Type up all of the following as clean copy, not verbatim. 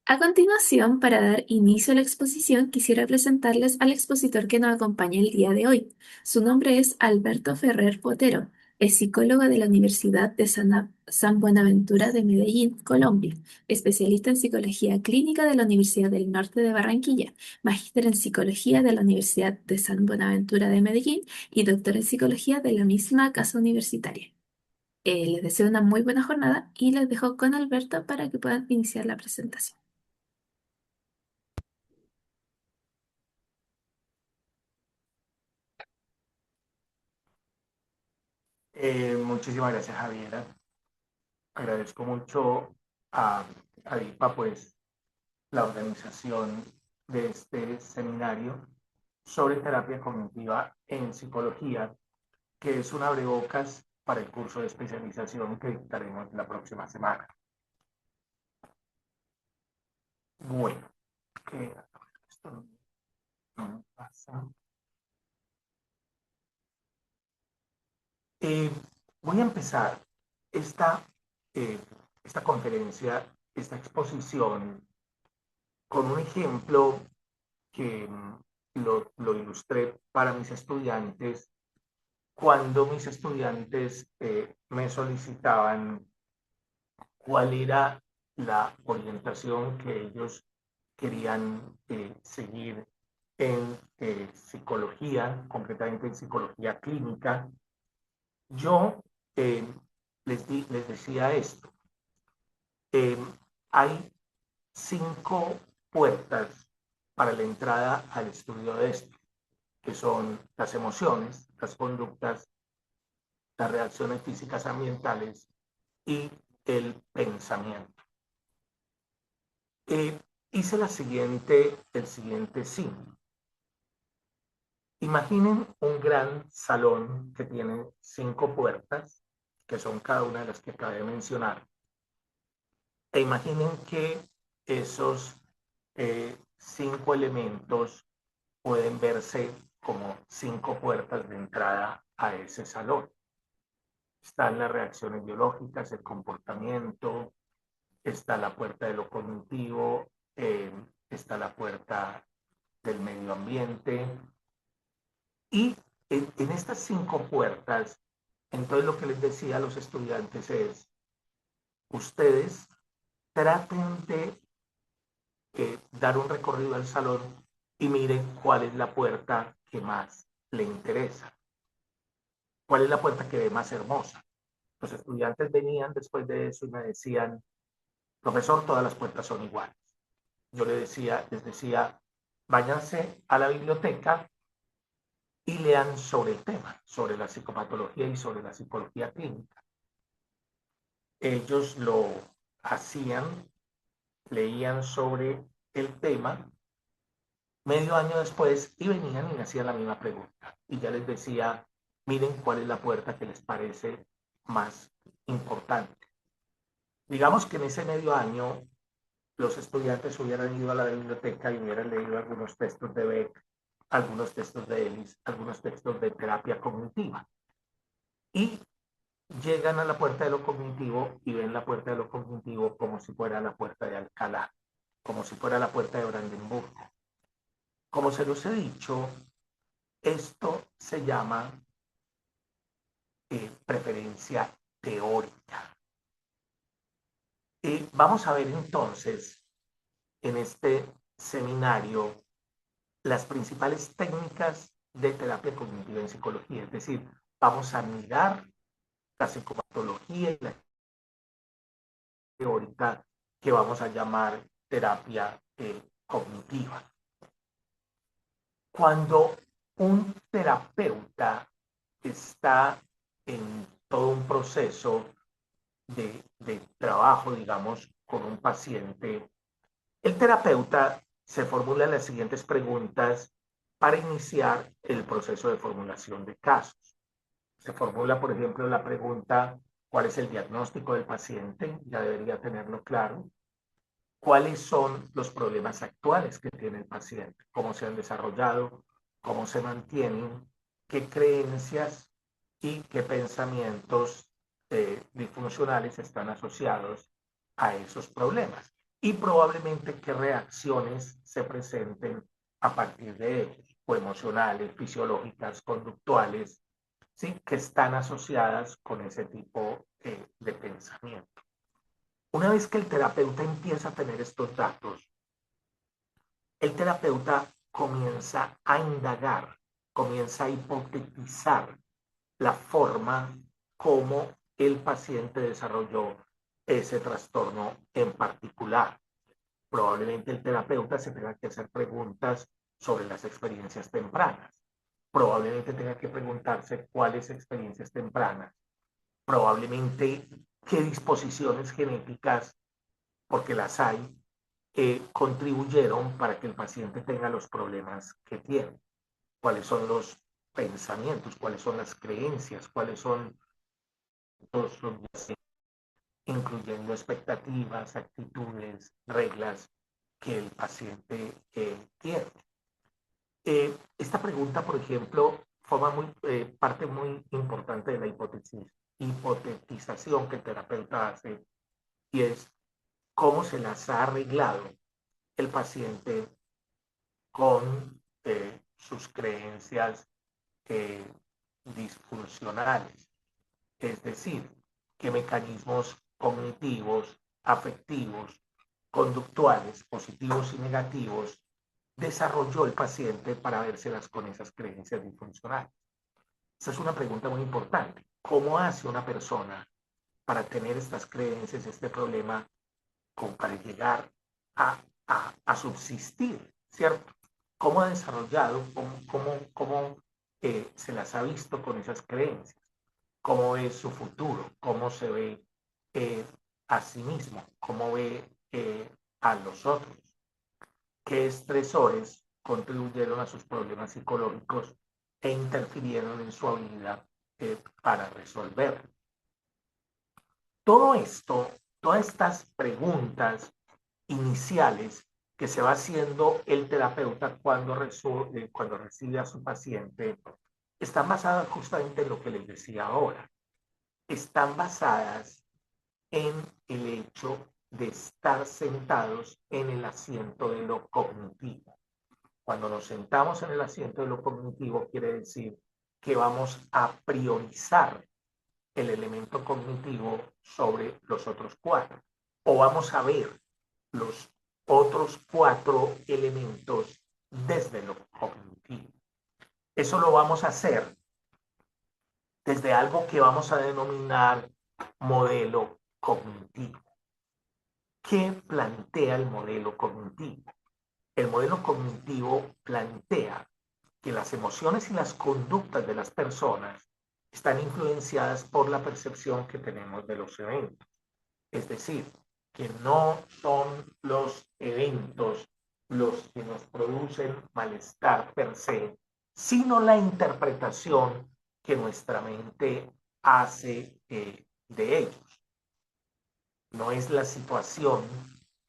A continuación, para dar inicio a la exposición, quisiera presentarles al expositor que nos acompaña el día de hoy. Su nombre es Alberto Ferrer Botero. Es psicólogo de la Universidad de San Buenaventura de Medellín, Colombia, especialista en psicología clínica de la Universidad del Norte de Barranquilla, magíster en psicología de la Universidad de San Buenaventura de Medellín y doctor en psicología de la misma casa universitaria. Les deseo una muy buena jornada y les dejo con Alberto para que puedan iniciar la presentación. Muchísimas gracias, Javiera. Agradezco mucho a, a DIPA, pues, la organización de este seminario sobre terapia cognitiva en psicología, que es un abrebocas para el curso de especialización que dictaremos la próxima semana. Bueno, esto no me pasa. Eh, Voy a empezar esta, eh, esta conferencia, esta exposición, con un ejemplo que lo ilustré para mis estudiantes cuando mis estudiantes me solicitaban cuál era la orientación que ellos querían seguir en psicología, concretamente en psicología clínica. Yo eh, les decía esto. eh, Hay 5 puertas para la entrada al estudio de esto, que son las emociones, las conductas, las reacciones físicas ambientales y el pensamiento. Eh, Hice el siguiente símbolo. Imaginen un gran salón que tiene 5 puertas, que son cada una de las que acabé de mencionar, e imaginen que esos 5 elementos pueden verse como 5 puertas de entrada a ese salón. Están las reacciones biológicas, el comportamiento, está la puerta de lo cognitivo, está la puerta del medio ambiente. Y en estas 5 puertas, entonces lo que les decía a los estudiantes es, ustedes traten de dar un recorrido al salón y miren cuál es la puerta que más le interesa, cuál es la puerta que ve más hermosa. Los estudiantes venían después de eso y me decían, profesor, todas las puertas son iguales. Yo les decía, váyanse a la biblioteca y lean sobre el tema, sobre la psicopatología y sobre la psicología clínica. Ellos lo hacían, leían sobre el tema, medio año después, y venían y me hacían la misma pregunta. Y ya les decía, miren cuál es la puerta que les parece más importante. Digamos que en ese medio año los estudiantes hubieran ido a la biblioteca y hubieran leído algunos textos de Beck, algunos textos de Ellis, algunos textos de terapia cognitiva. Y llegan a la puerta de lo cognitivo y ven la puerta de lo cognitivo como si fuera la puerta de Alcalá, como si fuera la puerta de Brandenburgo. Como se los he dicho, esto se llama preferencia teórica. Vamos a ver entonces en este seminario las principales técnicas de terapia cognitiva en psicología, es decir, vamos a mirar la psicopatología y la teórica que vamos a llamar terapia cognitiva. Cuando un terapeuta está en todo un proceso de trabajo, digamos, con un paciente, el terapeuta se formula las siguientes preguntas para iniciar el proceso de formulación de casos. Se formula, por ejemplo, la pregunta, ¿cuál es el diagnóstico del paciente? Ya debería tenerlo claro. ¿Cuáles son los problemas actuales que tiene el paciente? ¿Cómo se han desarrollado? ¿Cómo se mantienen? ¿Qué creencias y qué pensamientos disfuncionales están asociados a esos problemas? y probablemente qué reacciones se presenten a partir de ellos, o emocionales, fisiológicas, conductuales, ¿sí? Que están asociadas con ese tipo de pensamiento. Una vez que el terapeuta empieza a tener estos datos, el terapeuta comienza a indagar, comienza a hipotetizar la forma como el paciente desarrolló ese trastorno en particular. Probablemente el terapeuta se tenga que hacer preguntas sobre las experiencias tempranas. Probablemente tenga que preguntarse cuáles experiencias tempranas. Probablemente qué disposiciones genéticas, porque las hay, contribuyeron para que el paciente tenga los problemas que tiene. Cuáles son los pensamientos, cuáles son las creencias, cuáles son los incluyendo expectativas, actitudes, reglas que el paciente tiene. Esta pregunta, por ejemplo, forma parte muy importante de la hipotetización que el terapeuta hace, y es cómo se las ha arreglado el paciente con sus creencias eh, disfuncionales. Es decir, qué mecanismos cognitivos, afectivos, conductuales, positivos y negativos, desarrolló el paciente para vérselas con esas creencias disfuncionales. Esa es una pregunta muy importante. ¿Cómo hace una persona para tener estas creencias, este problema, como para llegar a subsistir, ¿cierto? ¿Cómo ha desarrollado, cómo se las ha visto con esas creencias? ¿Cómo es su futuro? ¿Cómo se ve eh, a sí mismo? ¿Cómo ve a los otros? ¿Qué estresores contribuyeron a sus problemas psicológicos e interfirieron en su habilidad para resolver? Todo esto, todas estas preguntas iniciales que se va haciendo el terapeuta cuando recibe a su paciente, están basadas justamente en lo que les decía ahora. Están basadas en el hecho de estar sentados en el asiento de lo cognitivo. Cuando nos sentamos en el asiento de lo cognitivo, quiere decir que vamos a priorizar el elemento cognitivo sobre los otros cuatro, o vamos a ver los otros cuatro elementos desde lo cognitivo. Eso lo vamos a hacer desde algo que vamos a denominar modelo cognitivo. ¿Qué plantea el modelo cognitivo? El modelo cognitivo plantea que las emociones y las conductas de las personas están influenciadas por la percepción que tenemos de los eventos. Es decir, que no son los eventos los que nos producen malestar per se, sino la interpretación que nuestra mente hace de ellos. No es la situación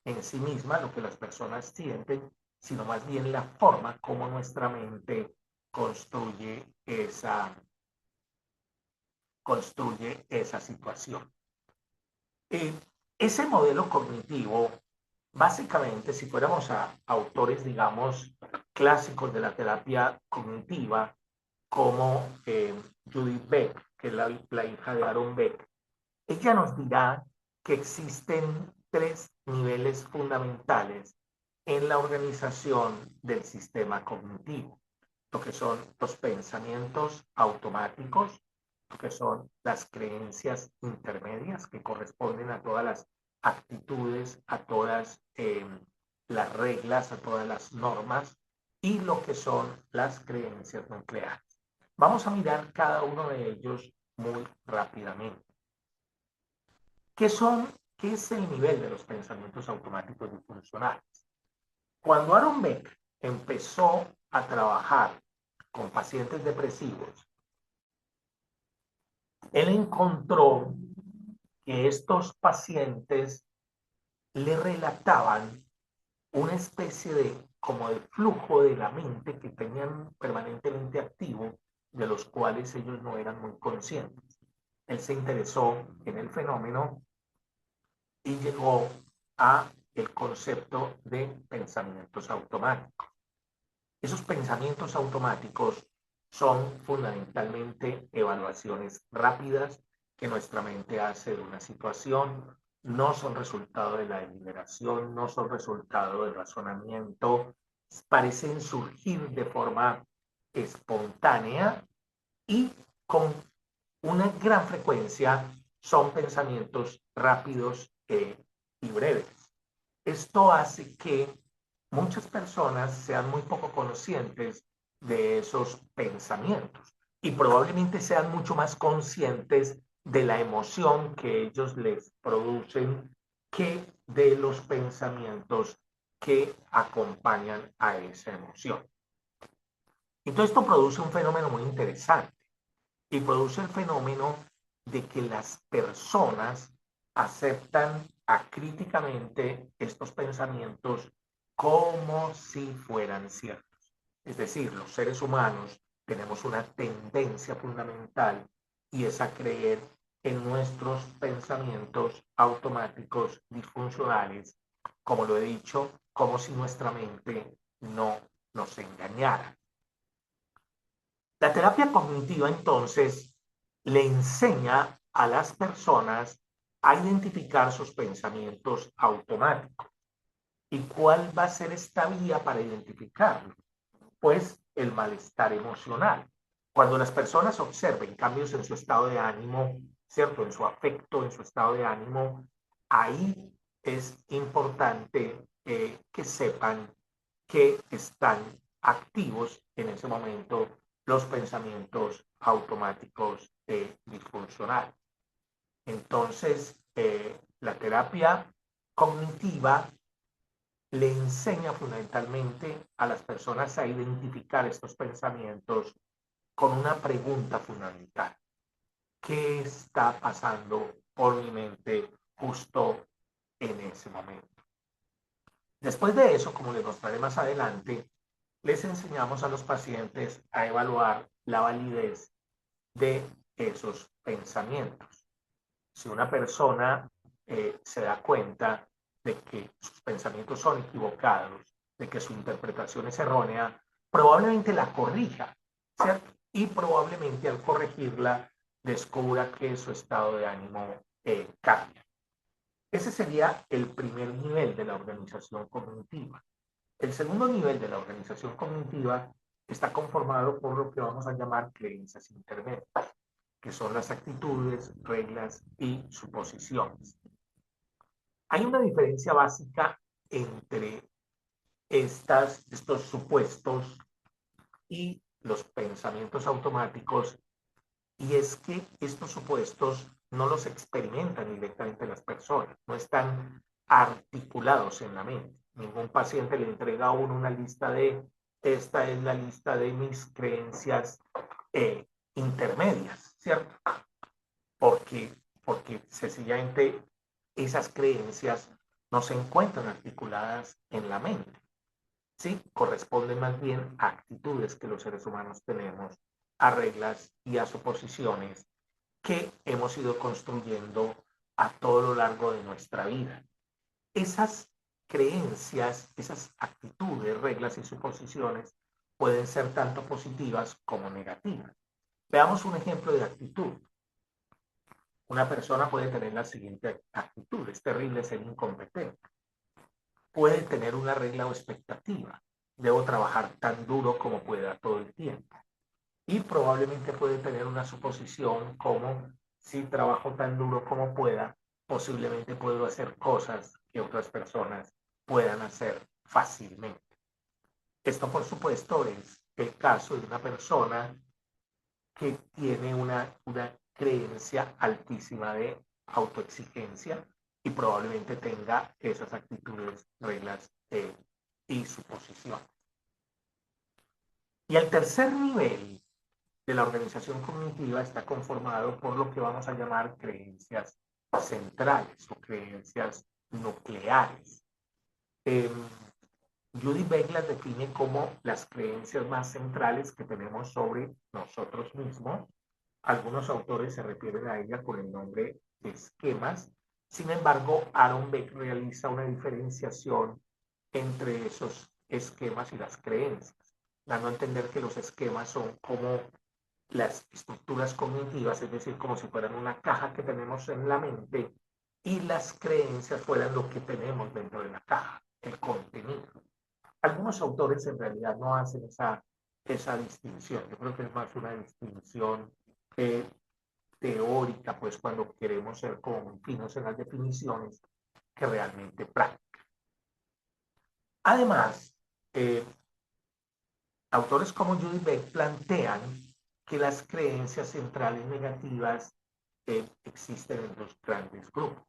en sí misma lo que las personas sienten, sino más bien la forma como nuestra mente construye esa situación. Ese modelo cognitivo, básicamente, si fuéramos a autores, digamos, clásicos de la terapia cognitiva, como Judith Beck, que es la hija de Aaron Beck, ella nos dirá que existen tres niveles fundamentales en la organización del sistema cognitivo, lo que son los pensamientos automáticos, lo que son las creencias intermedias que corresponden a todas las actitudes, a todas las reglas, a todas las normas, y lo que son las creencias nucleares. Vamos a mirar cada uno de ellos muy rápidamente. ¿Qué es el nivel de los pensamientos automáticos disfuncionales? Cuando Aaron Beck empezó a trabajar con pacientes depresivos, él encontró que estos pacientes le relataban una especie de como de flujo de la mente que tenían permanentemente activo, de los cuales ellos no eran muy conscientes. Él se interesó en el fenómeno y llegó a el concepto de pensamientos automáticos. Esos pensamientos automáticos son fundamentalmente evaluaciones rápidas que nuestra mente hace de una situación, no son resultado de la deliberación, no son resultado del razonamiento, parecen surgir de forma espontánea y con una gran frecuencia son pensamientos rápidos y breves. Esto hace que muchas personas sean muy poco conscientes de esos pensamientos y probablemente sean mucho más conscientes de la emoción que ellos les producen que de los pensamientos que acompañan a esa emoción. Entonces esto produce un fenómeno muy interesante y produce el fenómeno de que las personas aceptan acríticamente estos pensamientos como si fueran ciertos. Es decir, los seres humanos tenemos una tendencia fundamental y es a creer en nuestros pensamientos automáticos disfuncionales, como lo he dicho, como si nuestra mente no nos engañara. La terapia cognitiva entonces le enseña a las personas a identificar sus pensamientos automáticos. ¿Y cuál va a ser esta vía para identificarlo? Pues el malestar emocional. Cuando las personas observen cambios en su estado de ánimo, ¿cierto? En su afecto, en su estado de ánimo, ahí es importante que sepan que están activos en ese momento los pensamientos automáticos disfuncionales. Entonces, la terapia cognitiva le enseña fundamentalmente a las personas a identificar estos pensamientos con una pregunta fundamental. ¿Qué está pasando por mi mente justo en ese momento? Después de eso, como les mostraré más adelante, les enseñamos a los pacientes a evaluar la validez de esos pensamientos. Si una persona se da cuenta de que sus pensamientos son equivocados, de que su interpretación es errónea, probablemente la corrija, ¿cierto? Y probablemente al corregirla descubra que su estado de ánimo cambia. Ese sería el primer nivel de la organización cognitiva. El segundo nivel de la organización cognitiva está conformado por lo que vamos a llamar creencias intermedias, que son las actitudes, reglas y suposiciones. Hay una diferencia básica entre estos supuestos y los pensamientos automáticos, y es que estos supuestos no los experimentan directamente las personas, no están articulados en la mente. Ningún paciente le entrega a uno una lista de, esta es la lista de mis creencias intermedias, ¿cierto? Porque sencillamente esas creencias no se encuentran articuladas en la mente, ¿sí? Corresponden más bien a actitudes que los seres humanos tenemos, a reglas y a suposiciones que hemos ido construyendo a todo lo largo de nuestra vida. Esas creencias, esas actitudes, reglas y suposiciones pueden ser tanto positivas como negativas. Veamos un ejemplo de actitud. Una persona puede tener la siguiente actitud: es terrible ser incompetente. Puede tener una regla o expectativa: debo trabajar tan duro como pueda todo el tiempo. Y probablemente puede tener una suposición como: si trabajo tan duro como pueda, posiblemente puedo hacer cosas que otras personas puedan hacer fácilmente. Esto, por supuesto, es el caso de una persona que tiene una creencia altísima de autoexigencia y probablemente tenga esas actitudes, reglas y suposiciones. Y el tercer nivel de la organización cognitiva está conformado por lo que vamos a llamar creencias centrales o creencias nucleares. Judy Beck las define como las creencias más centrales que tenemos sobre nosotros mismos. Algunos autores se refieren a ella con el nombre de esquemas Sin embargo, Aaron Beck realiza una diferenciación entre esos esquemas y las creencias, dando a entender que los esquemas son como las estructuras cognitivas, es decir, como si fueran una caja que tenemos en la mente, y las creencias fueran lo que tenemos dentro de la caja, el contenido. Algunos autores en realidad no hacen esa distinción. Yo creo que es más una distinción eh, teórica, pues cuando queremos ser como muy finos en las definiciones, que realmente práctica. Además, eh, autores como Judy Beck plantean que las creencias centrales negativas existen en dos grandes grupos.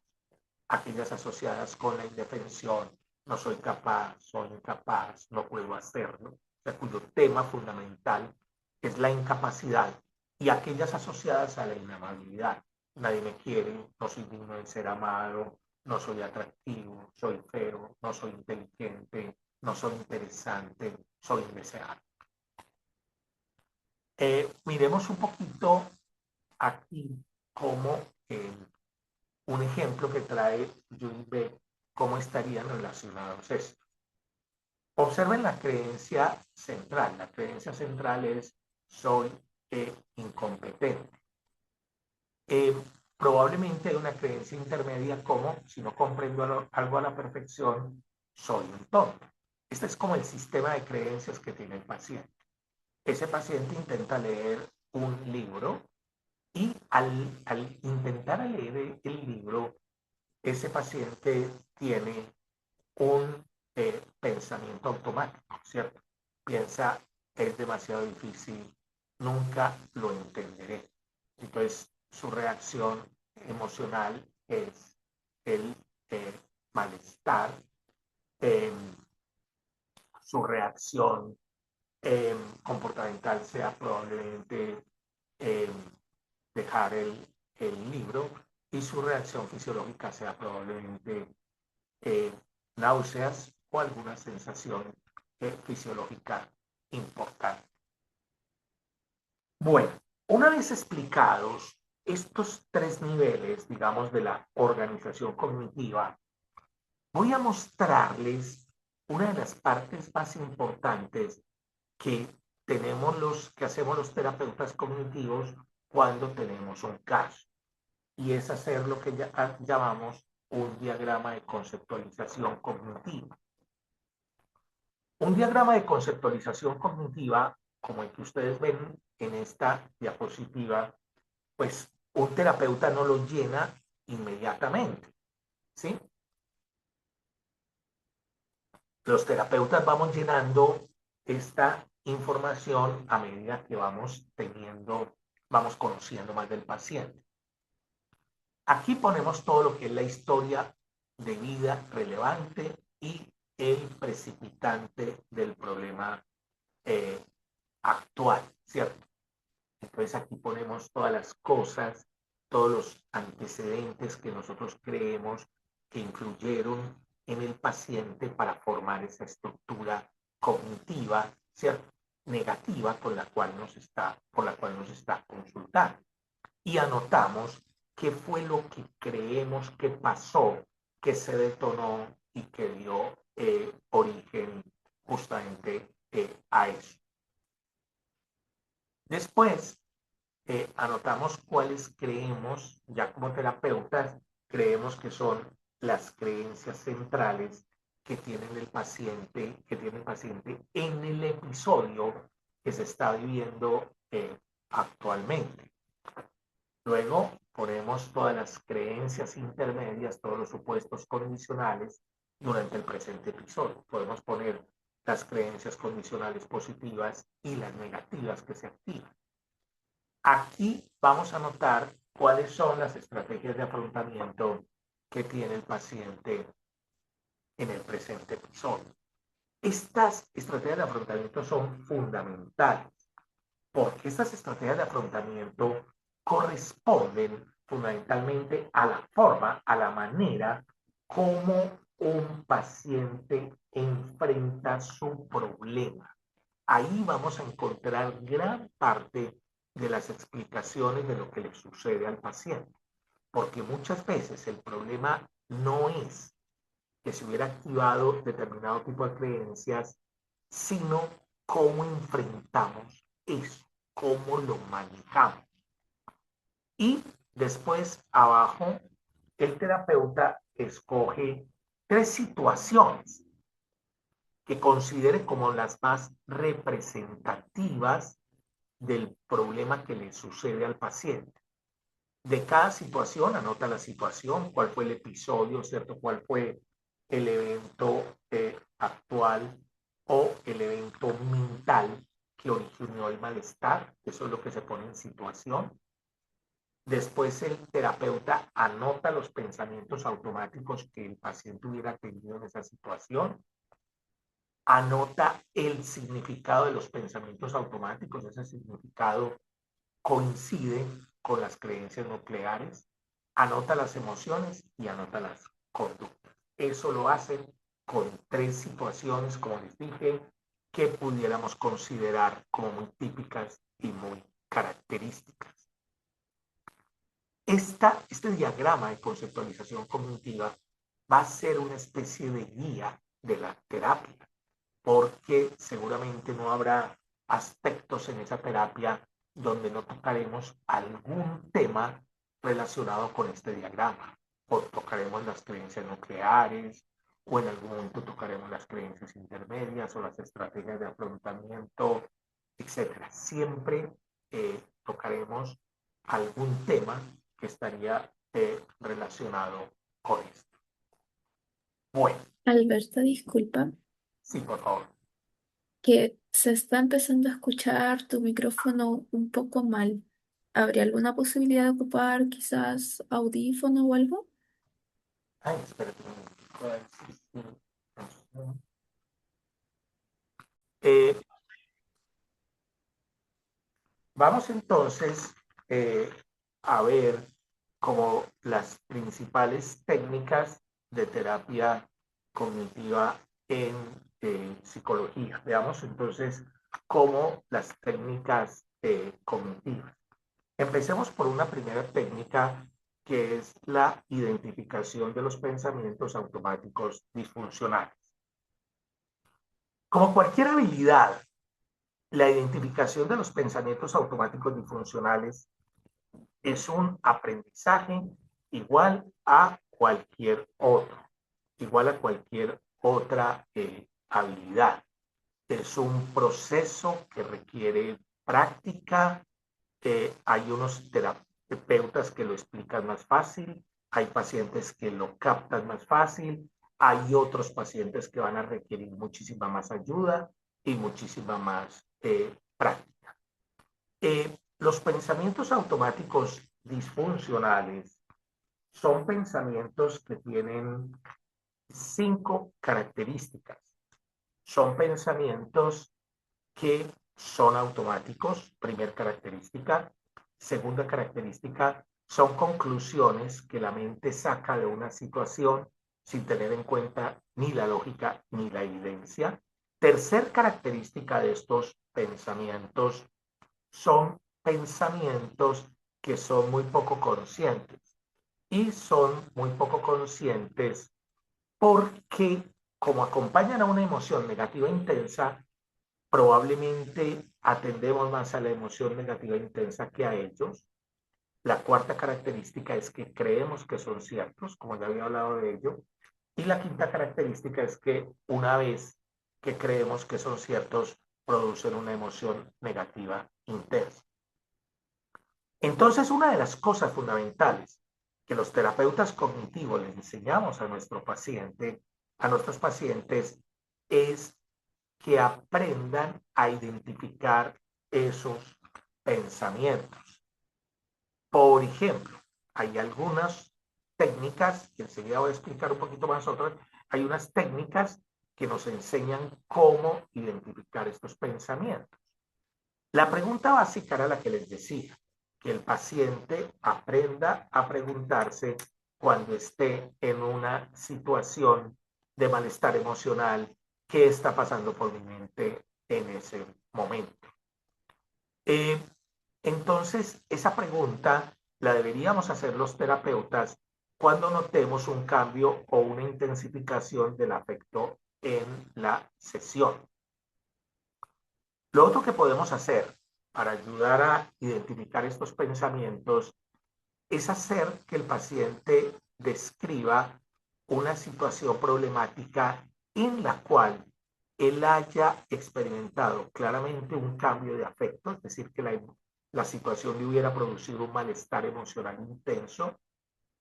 Aquellas asociadas con la indefensión, no soy capaz, soy incapaz, no puedo hacerlo, o sea, cuyo tema fundamental es la incapacidad, y aquellas asociadas a la inamabilidad. Nadie me quiere, no soy digno de ser amado, no soy atractivo, soy feo, no soy inteligente, no soy interesante, soy indeseable. Miremos un poquito aquí cómo un ejemplo que trae Judy Beck, cómo estarían relacionados estos. Observen la creencia central. La creencia central es soy incompetente. Probablemente hay una creencia intermedia como si no comprendo algo a la perfección, soy un tonto. Este es como el sistema de creencias que tiene el paciente. Ese paciente intenta leer un libro y al intentar leer el libro, ese paciente tiene un pensamiento automático, ¿cierto? Piensa, es demasiado difícil, nunca lo entenderé. Entonces, su reacción emocional es el malestar, eh, su reacción comportamental sea probablemente eh, dejar el libro, y su reacción fisiológica sea probablemente eh, náuseas o alguna sensación fisiológica importante. Bueno, una vez explicados estos tres niveles, digamos, de la organización cognitiva, voy a mostrarles una de las partes más importantes que que hacemos los terapeutas cognitivos cuando tenemos un caso, y es hacer lo que llamamos un diagrama de conceptualización cognitiva. Un diagrama de conceptualización cognitiva, como el que ustedes ven en esta diapositiva, pues un terapeuta no lo llena inmediatamente, ¿sí? Los terapeutas vamos llenando esta información a medida que vamos conociendo más del paciente. Aquí ponemos todo lo que es la historia de vida relevante y el precipitante del problema eh, actual, ¿cierto? Entonces aquí ponemos todas las cosas, todos los antecedentes que nosotros creemos que influyeron en el paciente para formar esa estructura cognitiva, ¿cierto? Negativa por la cual nos está consultando. Y anotamos qué fue lo que creemos que pasó, que se detonó y que dio origen justamente a eso. Después, anotamos cuáles creemos, ya como terapeutas, creemos que son las creencias centrales que tiene el paciente en el episodio que se está viviendo actualmente. Luego ponemos todas las creencias intermedias, todos los supuestos condicionales durante el presente episodio. Podemos poner las creencias condicionales positivas y las negativas que se activan. Aquí vamos a notar cuáles son las estrategias de afrontamiento que tiene el paciente en el presente episodio. Estas estrategias de afrontamiento son fundamentales porque estas estrategias de afrontamiento corresponden fundamentalmente a la forma, a la manera como un paciente enfrenta su problema. Ahí vamos a encontrar gran parte de las explicaciones de lo que le sucede al paciente. porque muchas veces el problema no es que se hubiera activado determinado tipo de creencias, sino cómo enfrentamos eso, cómo lo manejamos. Y después, abajo, el terapeuta escoge 3 situaciones que considere como las más representativas del problema que le sucede al paciente. De cada situación, anota la situación, cuál fue el episodio, ¿cierto? Cuál fue el evento actual o el evento mental que originó el malestar. Eso es lo que se pone en situación. Después el terapeuta anota los pensamientos automáticos que el paciente hubiera tenido en esa situación, anota el significado de los pensamientos automáticos, ese significado coincide con las creencias nucleares, anota las emociones y anota las conductas. Eso lo hacen con 3 situaciones, como les dije, que pudiéramos considerar como muy típicas y muy características. Este diagrama de conceptualización cognitiva va a ser una especie de guía de la terapia, porque seguramente no habrá aspectos en esa terapia donde no tocaremos algún tema relacionado con este diagrama, o tocaremos las creencias nucleares, o en algún momento tocaremos las creencias intermedias o las estrategias de afrontamiento, etcétera. Siempre tocaremos algún tema que estaría relacionado con esto. Bueno, Alberto, disculpa, sí, por favor. que se está empezando a escuchar tu micrófono un poco mal. ¿Habría alguna posibilidad de ocupar quizás audífono o algo? Ay, espérate un momento, a ver si- Eh, vamos entonces a ver como las principales técnicas de terapia cognitiva en psicología. Veamos entonces cómo las técnicas cognitivas. Empecemos por una primera técnica que es la identificación de los pensamientos automáticos disfuncionales. Como cualquier habilidad, la identificación de los pensamientos automáticos disfuncionales es un aprendizaje igual a cualquier otro, igual a cualquier otra habilidad. Es un proceso que requiere práctica. Hay unos terapeutas que lo explican más fácil, hay pacientes que lo captan más fácil, hay otros pacientes que van a requerir muchísima más ayuda y muchísima más práctica. Los pensamientos automáticos disfuncionales son pensamientos que tienen 5 características. Son pensamientos que son automáticos, primera característica. Segunda característica, son conclusiones que la mente saca de una situación sin tener en cuenta ni la lógica ni la evidencia. Tercer característica de estos pensamientos son pensamientos que son muy poco conscientes. Y son muy poco conscientes porque, como acompañan a una emoción negativa intensa, probablemente atendemos más a la emoción negativa intensa que a ellos. La cuarta característica es que creemos que son ciertos, como ya había hablado de ello. Y la quinta característica es que una vez que creemos que son ciertos, producen una emoción negativa intensa. Entonces, una de las cosas fundamentales que los terapeutas cognitivos les enseñamos a nuestro paciente, a nuestros pacientes, es que aprendan a identificar esos pensamientos. Por ejemplo, hay algunas técnicas, que enseguida voy a explicar un poquito más otras, hay unas técnicas que nos enseñan cómo identificar estos pensamientos. La pregunta básica era la que les decía, que el paciente aprenda a preguntarse cuando esté en una situación de malestar emocional, qué está pasando por mi mente en ese momento. Entonces, esa pregunta la deberíamos hacer los terapeutas cuando notemos un cambio o una intensificación del afecto en la sesión. Lo otro que podemos hacer para ayudar a identificar estos pensamientos es hacer que el paciente describa una situación problemática en la cual él haya experimentado claramente un cambio de afecto, es decir, que la situación le hubiera producido un malestar emocional intenso,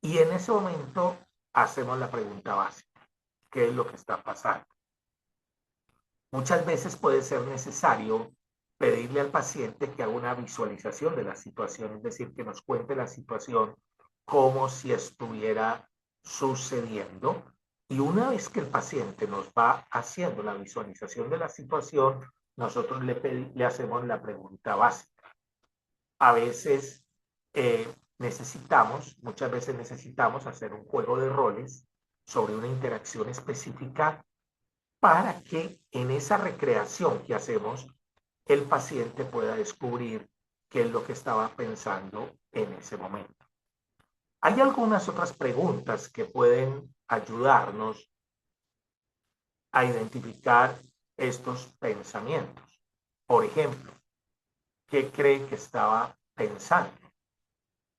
y en ese momento hacemos la pregunta básica: ¿qué es lo que está pasando? Muchas veces puede ser necesario pedirle al paciente que haga una visualización de la situación, es decir, que nos cuente la situación como si estuviera sucediendo. Y una vez que el paciente nos va haciendo la visualización de la situación, nosotros le hacemos la pregunta básica. A veces muchas veces necesitamos hacer un juego de roles sobre una interacción específica para que en esa recreación que hacemos, el paciente pueda descubrir qué es lo que estaba pensando en ese momento. Hay algunas otras preguntas que pueden ayudarnos a identificar estos pensamientos. Por ejemplo, ¿qué cree que estaba pensando?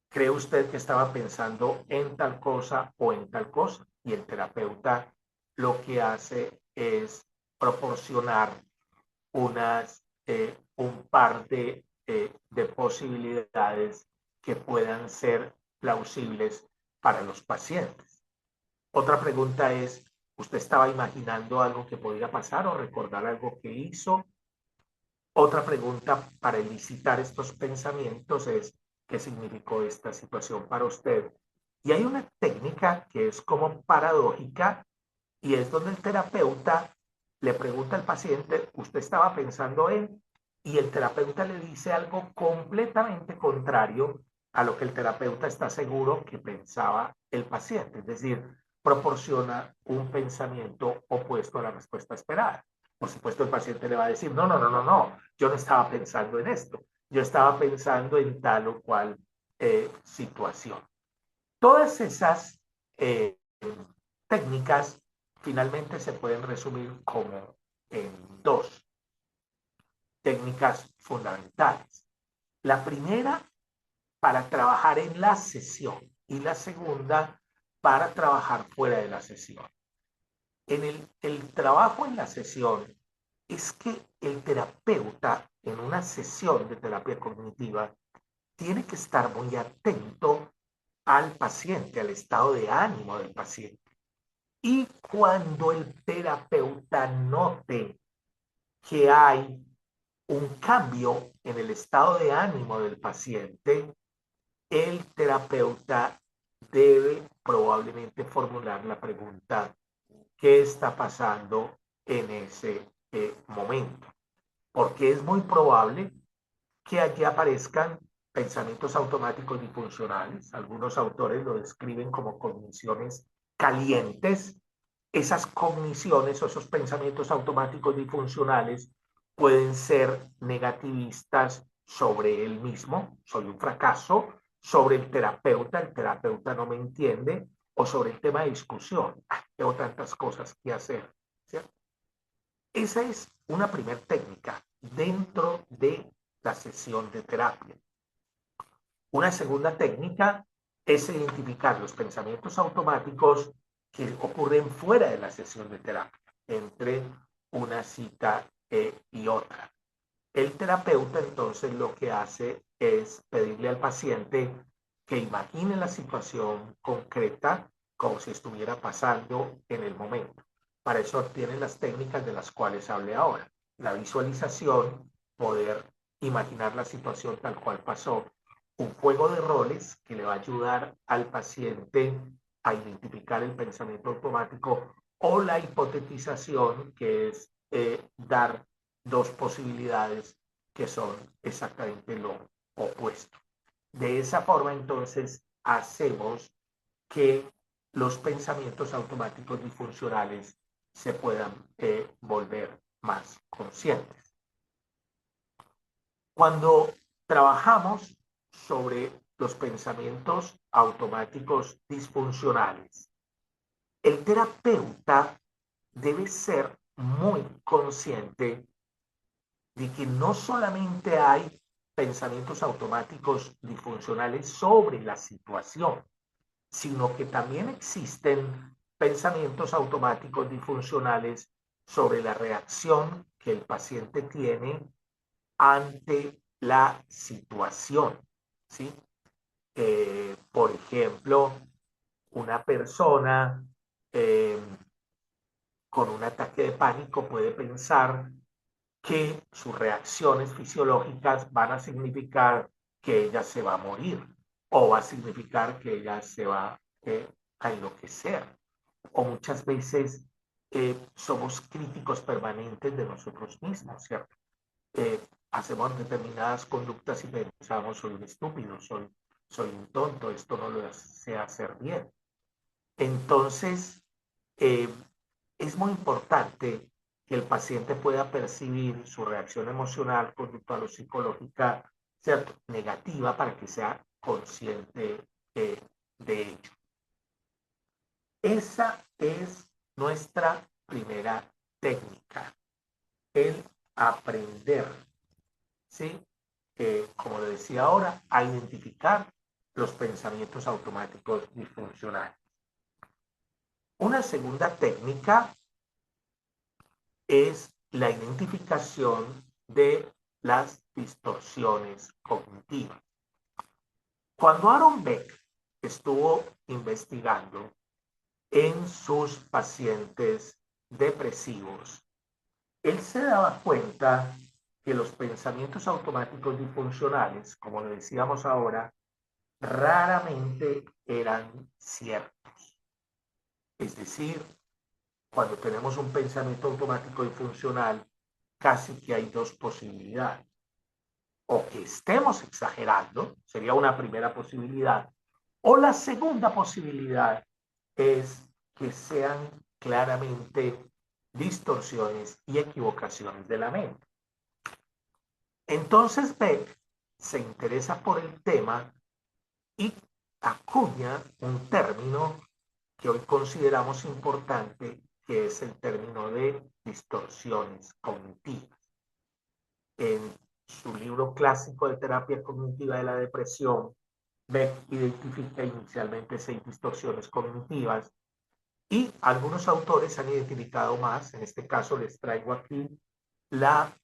¿Cree usted que estaba pensando en tal cosa o en tal cosa? Y el terapeuta lo que hace es proporcionar un par de posibilidades que puedan ser plausibles para los pacientes. Otra pregunta es: ¿usted estaba imaginando algo que podía pasar o recordar algo que hizo? Otra pregunta para elicitar estos pensamientos es: ¿qué significó esta situación para usted? Y hay una técnica que es como paradójica, y es donde el terapeuta le pregunta al paciente: ¿usted estaba pensando en? Y el terapeuta le dice algo completamente contrario a lo que el terapeuta está seguro que pensaba el paciente. Es decir, proporciona un pensamiento opuesto a la respuesta esperada. Por supuesto, el paciente le va a decir: no, no, no, no, no, yo no estaba pensando en esto. Yo estaba pensando en tal o cual situación. Todas esas técnicas finalmente se pueden resumir como en dos técnicas fundamentales. La primera, para trabajar en la sesión, y la segunda, para trabajar fuera de la sesión. En el trabajo en la sesión es que el terapeuta en una sesión de terapia cognitiva tiene que estar muy atento al paciente, al estado de ánimo del paciente. Y cuando el terapeuta note que hay un cambio en el estado de ánimo del paciente, el terapeuta debe probablemente formular la pregunta: ¿qué está pasando en ese momento? Porque es muy probable que allí aparezcan pensamientos automáticos disfuncionales. Algunos autores lo describen como cogniciones calientes. Esas cogniciones o esos pensamientos automáticos disfuncionales pueden ser negativistas sobre él mismo: soy un fracaso; sobre el terapeuta no me entiende; o sobre el tema de discusión: tengo tantas cosas que hacer, ¿cierto? Esa es una primera técnica dentro de la sesión de terapia. Una segunda técnica es identificar los pensamientos automáticos que ocurren fuera de la sesión de terapia, entre una cita y otra. El terapeuta entonces lo que hace es pedirle al paciente que imagine la situación concreta como si estuviera pasando en el momento. Para eso tiene las técnicas de las cuales hablé ahora: la visualización, poder imaginar la situación tal cual pasó; un juego de roles que le va a ayudar al paciente a identificar el pensamiento automático; o la hipotetización, que es dar dos posibilidades que son exactamente lo opuesto. De esa forma, entonces, hacemos que los pensamientos automáticos disfuncionales se puedan volver más conscientes. Cuando trabajamos sobre los pensamientos automáticos disfuncionales, el terapeuta debe ser muy consciente de que no solamente hay pensamientos automáticos disfuncionales sobre la situación, sino que también existen pensamientos automáticos disfuncionales sobre la reacción que el paciente tiene ante la situación, ¿sí? Por ejemplo, una persona eh, con un ataque de pánico puede pensar que sus reacciones fisiológicas van a significar que ella se va a morir o va a significar que ella se va a enloquecer. O muchas veces somos críticos permanentes de nosotros mismos, ¿cierto? Hacemos determinadas conductas y pensamos, soy un estúpido, soy un tonto, esto no lo sé hacer bien. Entonces, eh, es muy importante que el paciente pueda percibir su reacción emocional conductual o psicológica, ¿cierto?, negativa, para que sea consciente de ello. Esa es nuestra primera técnica, el aprender, ¿sí? Como le decía ahora, a identificar los pensamientos automáticos disfuncionales. Una segunda técnica es la identificación de las distorsiones cognitivas. Cuando Aaron Beck estuvo investigando en sus pacientes depresivos, él se daba cuenta que los pensamientos automáticos disfuncionales, como le decíamos ahora, raramente eran ciertos. Es decir, cuando tenemos un pensamiento automático disfuncional, casi que hay dos posibilidades. O que estemos exagerando, sería una primera posibilidad, o la segunda posibilidad es que sean claramente distorsiones y equivocaciones de la mente. Entonces Beck se interesa por el tema y acuña un término que hoy consideramos importante, que es el término de distorsiones cognitivas. En su libro clásico de terapia cognitiva de la depresión, Beck identifica inicialmente 6 distorsiones cognitivas y algunos autores han identificado más. En este caso les traigo aquí la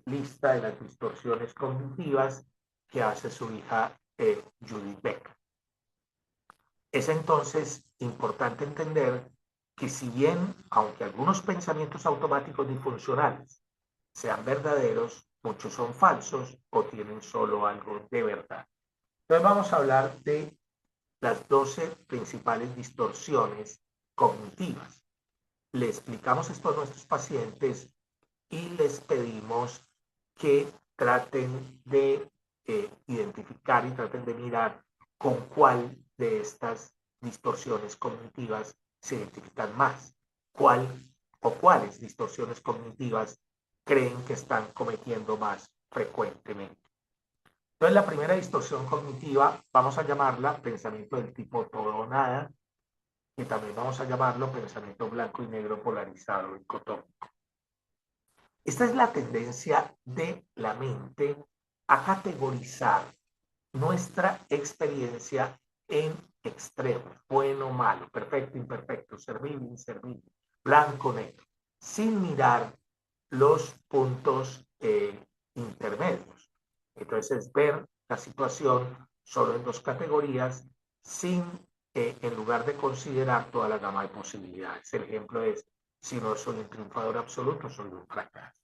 lista de las distorsiones cognitivas que hace su hija Judith Beck. Es entonces importante entender que si bien, aunque algunos pensamientos automáticos disfuncionales sean verdaderos, muchos son falsos o tienen solo algo de verdad. Entonces vamos a hablar de las 12 principales distorsiones cognitivas. Le explicamos esto a nuestros pacientes y les pedimos que traten de identificar y traten de mirar con cuál de estas distorsiones cognitivas se identifican más, cuál o cuáles distorsiones cognitivas creen que están cometiendo más frecuentemente. Entonces, la primera distorsión cognitiva, vamos a llamarla pensamiento del tipo todo o nada, y también vamos a llamarlo pensamiento blanco y negro polarizado dicotómico. Esta es la tendencia de la mente a categorizar nuestra experiencia en extremos, bueno, malo, perfecto, imperfecto, servible, inservible, blanco, negro, sin mirar los puntos intermedios. Entonces, ver la situación solo en dos categorías, sin, en lugar de considerar toda la gama de posibilidades. El ejemplo es, si no soy un triunfador absoluto, soy un fracaso.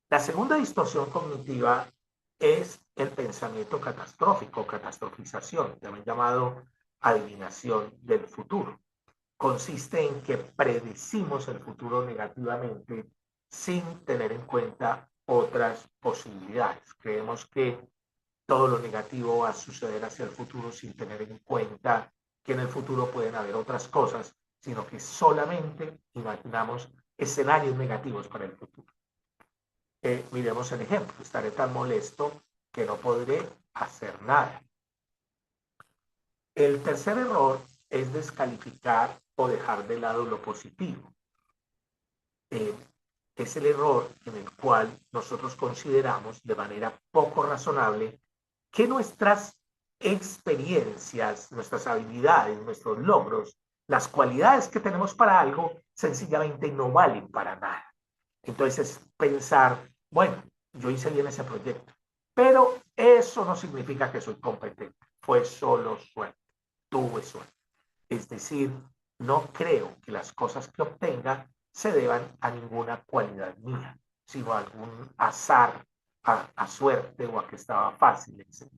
La segunda distorsión cognitiva es el pensamiento catastrófico, catastrofización, también llamado adivinación del futuro. Consiste en que predecimos el futuro negativamente sin tener en cuenta otras posibilidades. Creemos que todo lo negativo va a suceder hacia el futuro sin tener en cuenta que en el futuro pueden haber otras cosas, sino que solamente imaginamos escenarios negativos para el futuro. Miremos el ejemplo. Estaré tan molesto que no podré hacer nada. El tercer error es descalificar o dejar de lado lo positivo. Es el error en el cual nosotros consideramos de manera poco razonable que nuestras experiencias, nuestras habilidades, nuestros logros, las cualidades que tenemos para algo, sencillamente no valen para nada. Entonces, pensar, bueno, yo hice bien ese proyecto, pero eso no significa que soy competente. Fue solo suerte, tuve suerte. Es decir, no creo que las cosas que obtenga se deban a ninguna cualidad mía, sino a algún azar, a suerte o a que estaba fácil, etc.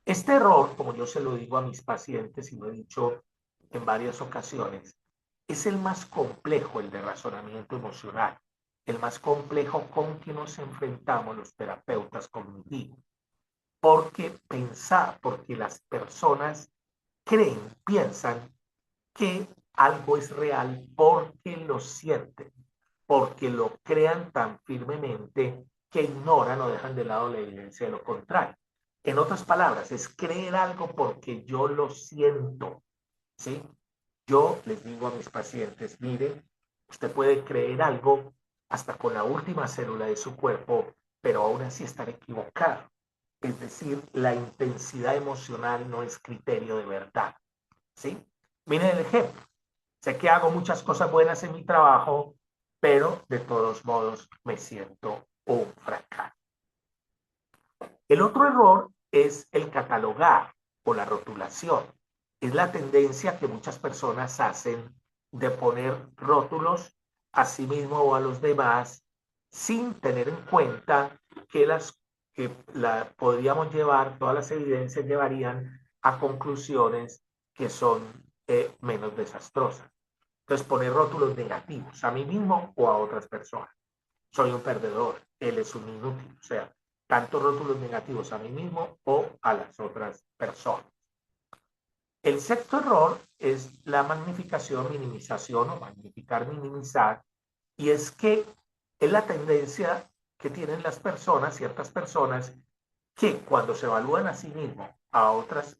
Este error, como yo se lo digo a mis pacientes y lo he dicho en varias ocasiones, es el más complejo, el de razonamiento emocional, el más complejo con que nos enfrentamos los terapeutas cognitivos, porque las personas piensan que algo es real porque lo sienten, porque lo crean tan firmemente que ignoran o dejan de lado la evidencia de lo contrario. En otras palabras, es creer algo porque yo lo siento, ¿sí? Yo les digo a mis pacientes, mire, usted puede creer algo hasta con la última célula de su cuerpo, pero aún así estar equivocado. Es decir, la intensidad emocional no es criterio de verdad, ¿sí? Miren el ejemplo. Sé que hago muchas cosas buenas en mi trabajo, pero de todos modos me siento un fracaso. El otro error es el catalogar o la rotulación. Es la tendencia que muchas personas hacen de poner rótulos a sí mismo o a los demás sin tener en cuenta que podríamos llevar, todas las evidencias llevarían a conclusiones que son menos desastrosas. Entonces, poner rótulos negativos a mí mismo o a otras personas. Soy un perdedor, él es un inútil. O sea, tanto rótulos negativos a mí mismo o a las otras personas. El sexto error es la magnificación, minimización o magnificar, minimizar. Y es que es la tendencia que tienen las personas, ciertas personas, que cuando se evalúan a sí mismos, a otras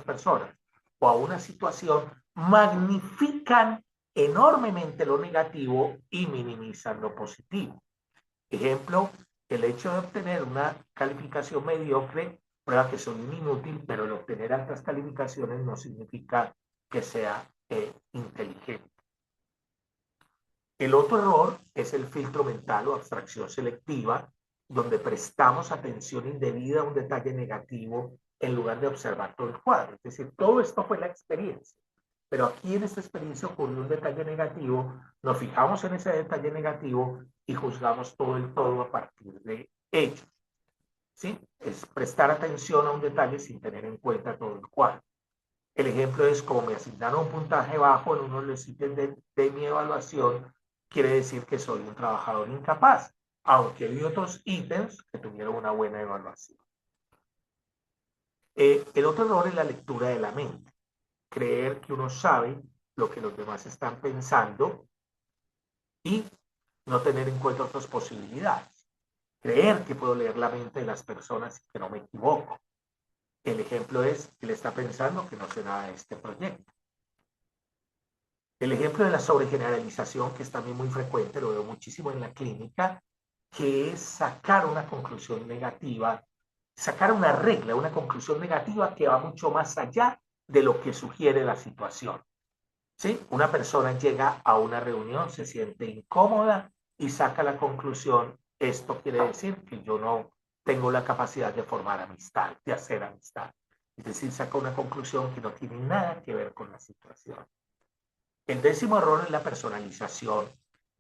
personas o a una situación, magnifican enormemente lo negativo y minimizan lo positivo. Ejemplo, el hecho de obtener una calificación mediocre prueba que soy un inútil, pero el obtener altas calificaciones no significa que sea inteligente. El otro error es el filtro mental o abstracción selectiva, donde prestamos atención indebida a un detalle negativo en lugar de observar todo el cuadro. Es decir, todo esto fue la experiencia. Pero aquí en esta experiencia ocurrió un detalle negativo, nos fijamos en ese detalle negativo y juzgamos todo el todo a partir de ello. ¿Sí? Es prestar atención a un detalle sin tener en cuenta todo el cuadro. El ejemplo es como me asignaron un puntaje bajo en uno de los ítems de mi evaluación, quiere decir que soy un trabajador incapaz, aunque hay otros ítems que tuvieron una buena evaluación. El otro error es la lectura de la mente. Creer que uno sabe lo que los demás están pensando y no tener en cuenta otras posibilidades. Creer que puedo leer la mente de las personas y que no me equivoco. El ejemplo es, él está pensando que no sé nada de este proyecto. El ejemplo de la sobregeneralización, que es también muy frecuente, lo veo muchísimo en la clínica, que es sacar una conclusión negativa, sacar una regla, una conclusión negativa que va mucho más allá de lo que sugiere la situación. ¿Sí? Una persona llega a una reunión, se siente incómoda y saca la conclusión, esto quiere decir que yo no tengo la capacidad de formar amistad, de hacer amistad. Es decir, saca una conclusión que no tiene nada que ver con la situación. El décimo error es la personalización,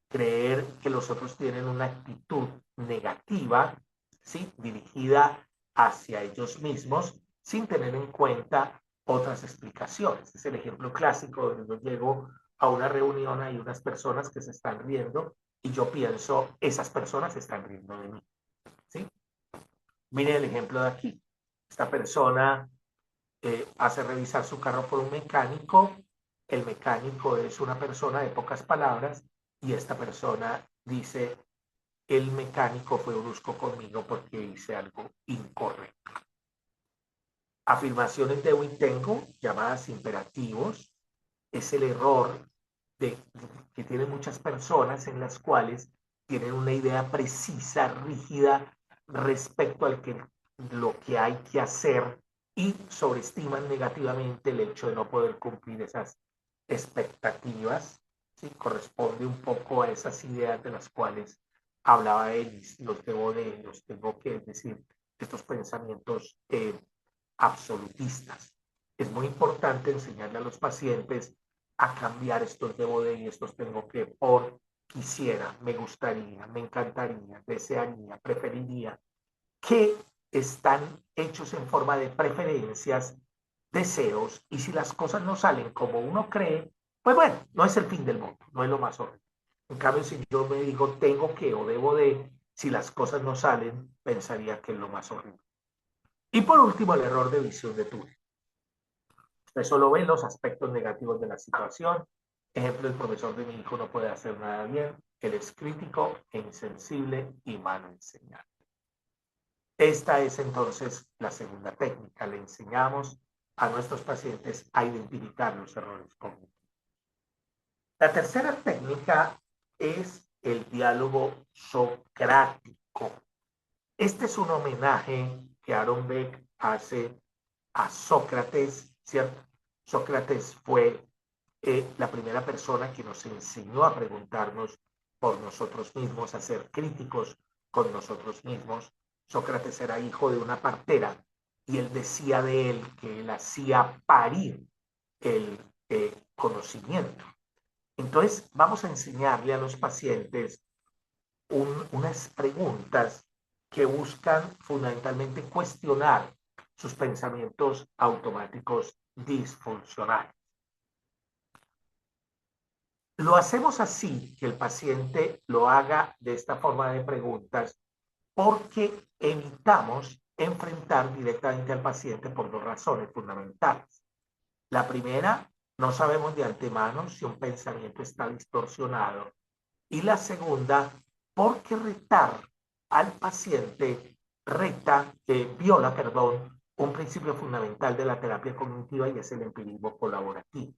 creer que los otros tienen una actitud negativa, ¿sí? Dirigida hacia ellos mismos, sin tener en cuenta otras explicaciones. Es el ejemplo clásico donde yo llego a una reunión, hay unas personas que se están riendo y yo pienso, esas personas se están riendo de mí, ¿sí? Miren el ejemplo de aquí. Esta persona hace revisar su carro por un mecánico, el mecánico es una persona de pocas palabras y esta persona dice, el mecánico fue brusco conmigo porque hice algo incorrecto. Afirmaciones debo y tengo, llamadas imperativos, es el error que tienen muchas personas en las cuales tienen una idea precisa, rígida respecto al lo que hay que hacer y sobreestiman negativamente el hecho de no poder cumplir esas expectativas. ¿Sí? Corresponde un poco a esas ideas de las cuales hablaba él y los tengo que decir, estos pensamientos absolutistas. Es muy importante enseñarle a los pacientes a cambiar estos debo de y estos tengo que por quisiera, me gustaría, me encantaría, desearía, preferiría, que están hechos en forma de preferencias, deseos, y si las cosas no salen como uno cree, pues bueno, no es el fin del mundo, no es lo más horrible. En cambio, si yo me digo tengo que o debo de, si las cosas no salen, pensaría que es lo más horrible. Y por último, el error de visión de túnel. Usted solo ve los aspectos negativos de la situación. Ejemplo, el profesor de mi hijo no puede hacer nada bien. Él es crítico e insensible y malo enseñar. Esta es entonces la segunda técnica. Le enseñamos a nuestros pacientes a identificar los errores cognitivos. La tercera técnica es el diálogo socrático. Este es un homenaje que Aaron Beck hace a Sócrates, ¿cierto? Sócrates fue la primera persona que nos enseñó a preguntarnos por nosotros mismos, a ser críticos con nosotros mismos. Sócrates era hijo de una partera y él decía de él que él hacía parir el conocimiento. Entonces, vamos a enseñarle a los pacientes unas preguntas que buscan fundamentalmente cuestionar sus pensamientos automáticos disfuncionales. Lo hacemos así, que el paciente lo haga de esta forma de preguntas, porque evitamos enfrentar directamente al paciente por dos razones fundamentales. La primera, no sabemos de antemano si un pensamiento está distorsionado. Y la segunda, porque retar al paciente viola, un principio fundamental de la terapia cognitiva y es el empirismo colaborativo.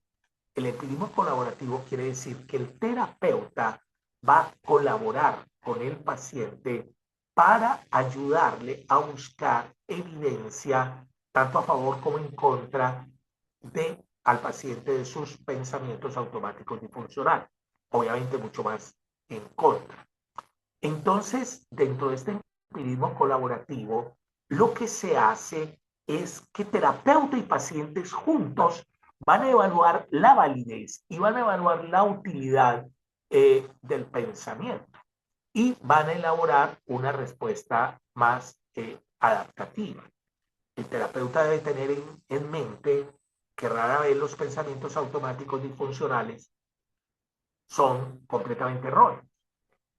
El empirismo colaborativo quiere decir que el terapeuta va a colaborar con el paciente para ayudarle a buscar evidencia, tanto a favor como en contra, al paciente de sus pensamientos automáticos disfuncionales. Obviamente mucho más en contra. Entonces, dentro de este empirismo colaborativo, lo que se hace es que terapeuta y pacientes juntos van a evaluar la validez y van a evaluar la utilidad del pensamiento y van a elaborar una respuesta más adaptativa. El terapeuta debe tener en mente que rara vez los pensamientos automáticos disfuncionales son completamente erróneos.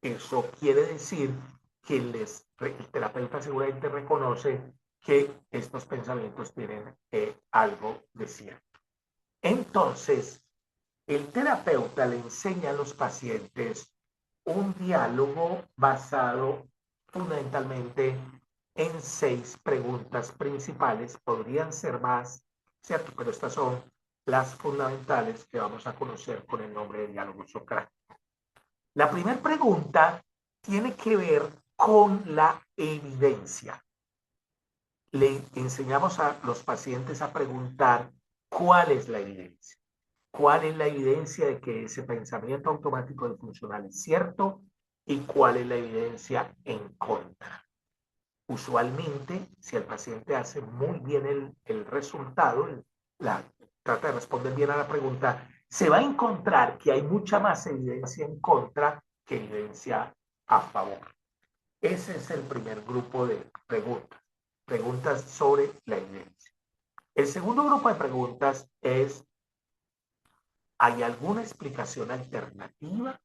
Eso quiere decir que el terapeuta seguramente reconoce que estos pensamientos tienen algo de cierto. Entonces, el terapeuta le enseña a los pacientes un diálogo basado fundamentalmente en 6 preguntas principales. Podrían ser más, ¿cierto? Pero estas son las fundamentales que vamos a conocer con el nombre de diálogo socrático. La primera pregunta tiene que ver con la evidencia. Le enseñamos a los pacientes a preguntar cuál es la evidencia. ¿Cuál es la evidencia de que ese pensamiento automático disfuncional es cierto? ¿Y cuál es la evidencia en contra? Usualmente, si el paciente hace muy bien el resultado, trata de responder bien a la pregunta, se va a encontrar que hay mucha más evidencia en contra que evidencia a favor. Ese es el primer grupo de preguntas, preguntas sobre la evidencia. El segundo grupo de preguntas es, ¿hay alguna explicación alternativa?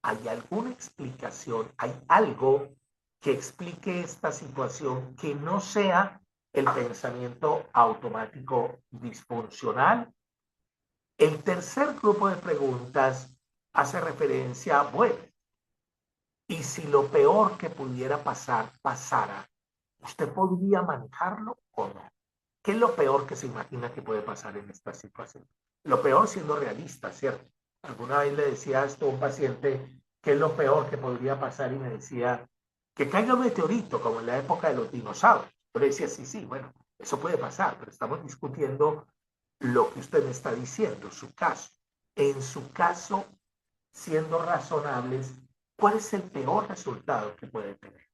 ¿Hay alguna explicación? ¿Hay algo que explique esta situación que no sea el pensamiento automático disfuncional? El tercer grupo de preguntas hace referencia a, bueno, Y si lo peor que pudiera pasar pasara, ¿usted podría manejarlo o no? ¿Qué es lo peor que se imagina que puede pasar en esta situación? Lo peor siendo realista, ¿cierto? Alguna vez le decía esto a un paciente, ¿qué es lo peor que podría pasar? Y me decía, que caiga un meteorito, como en la época de los dinosaurios. Yo le decía, sí, sí, bueno, eso puede pasar, pero estamos discutiendo lo que usted me está diciendo, su caso. En su caso, siendo razonables, ¿cuál es el peor resultado que puede tener?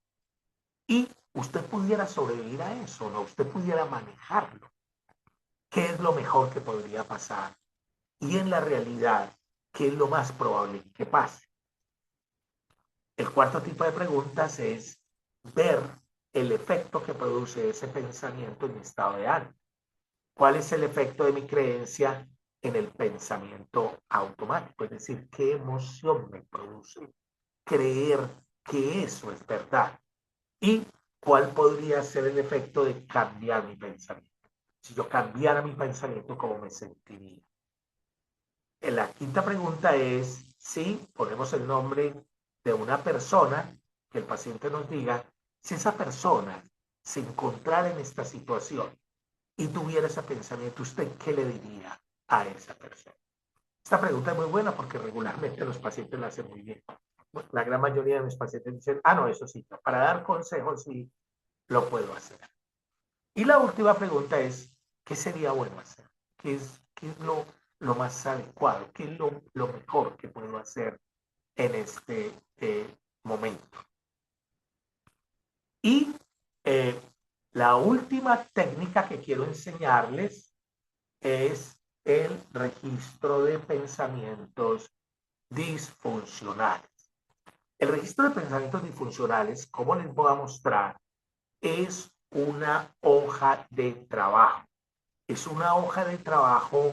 Y usted pudiera sobrevivir a eso, ¿no? Usted pudiera manejarlo. ¿Qué es lo mejor que podría pasar? Y en la realidad, ¿qué es lo más probable que pase? El cuarto tipo de preguntas es ver el efecto que produce ese pensamiento en mi estado de ánimo. ¿Cuál es el efecto de mi creencia en el pensamiento automático? Es decir, ¿qué emoción me produce creer que eso es verdad? ¿Y cuál podría ser el efecto de cambiar mi pensamiento? Si yo cambiara mi pensamiento, ¿cómo me sentiría? La quinta pregunta es si ponemos el nombre de una persona, que el paciente nos diga, si esa persona se encontrara en esta situación y tuviera ese pensamiento, ¿usted qué le diría a esa persona? Esta pregunta es muy buena porque regularmente los pacientes la hacen muy bien. La gran mayoría de mis pacientes dicen, ah, no, eso sí, para dar consejos sí lo puedo hacer. Y la última pregunta es, ¿qué sería bueno hacer? ¿Qué es lo más adecuado? ¿Qué es lo mejor que puedo hacer en este momento? Y eh, la última técnica que quiero enseñarles es el registro de pensamientos disfuncionales. El registro de pensamientos disfuncionales, como les voy a mostrar, es una hoja de trabajo. Es una hoja de trabajo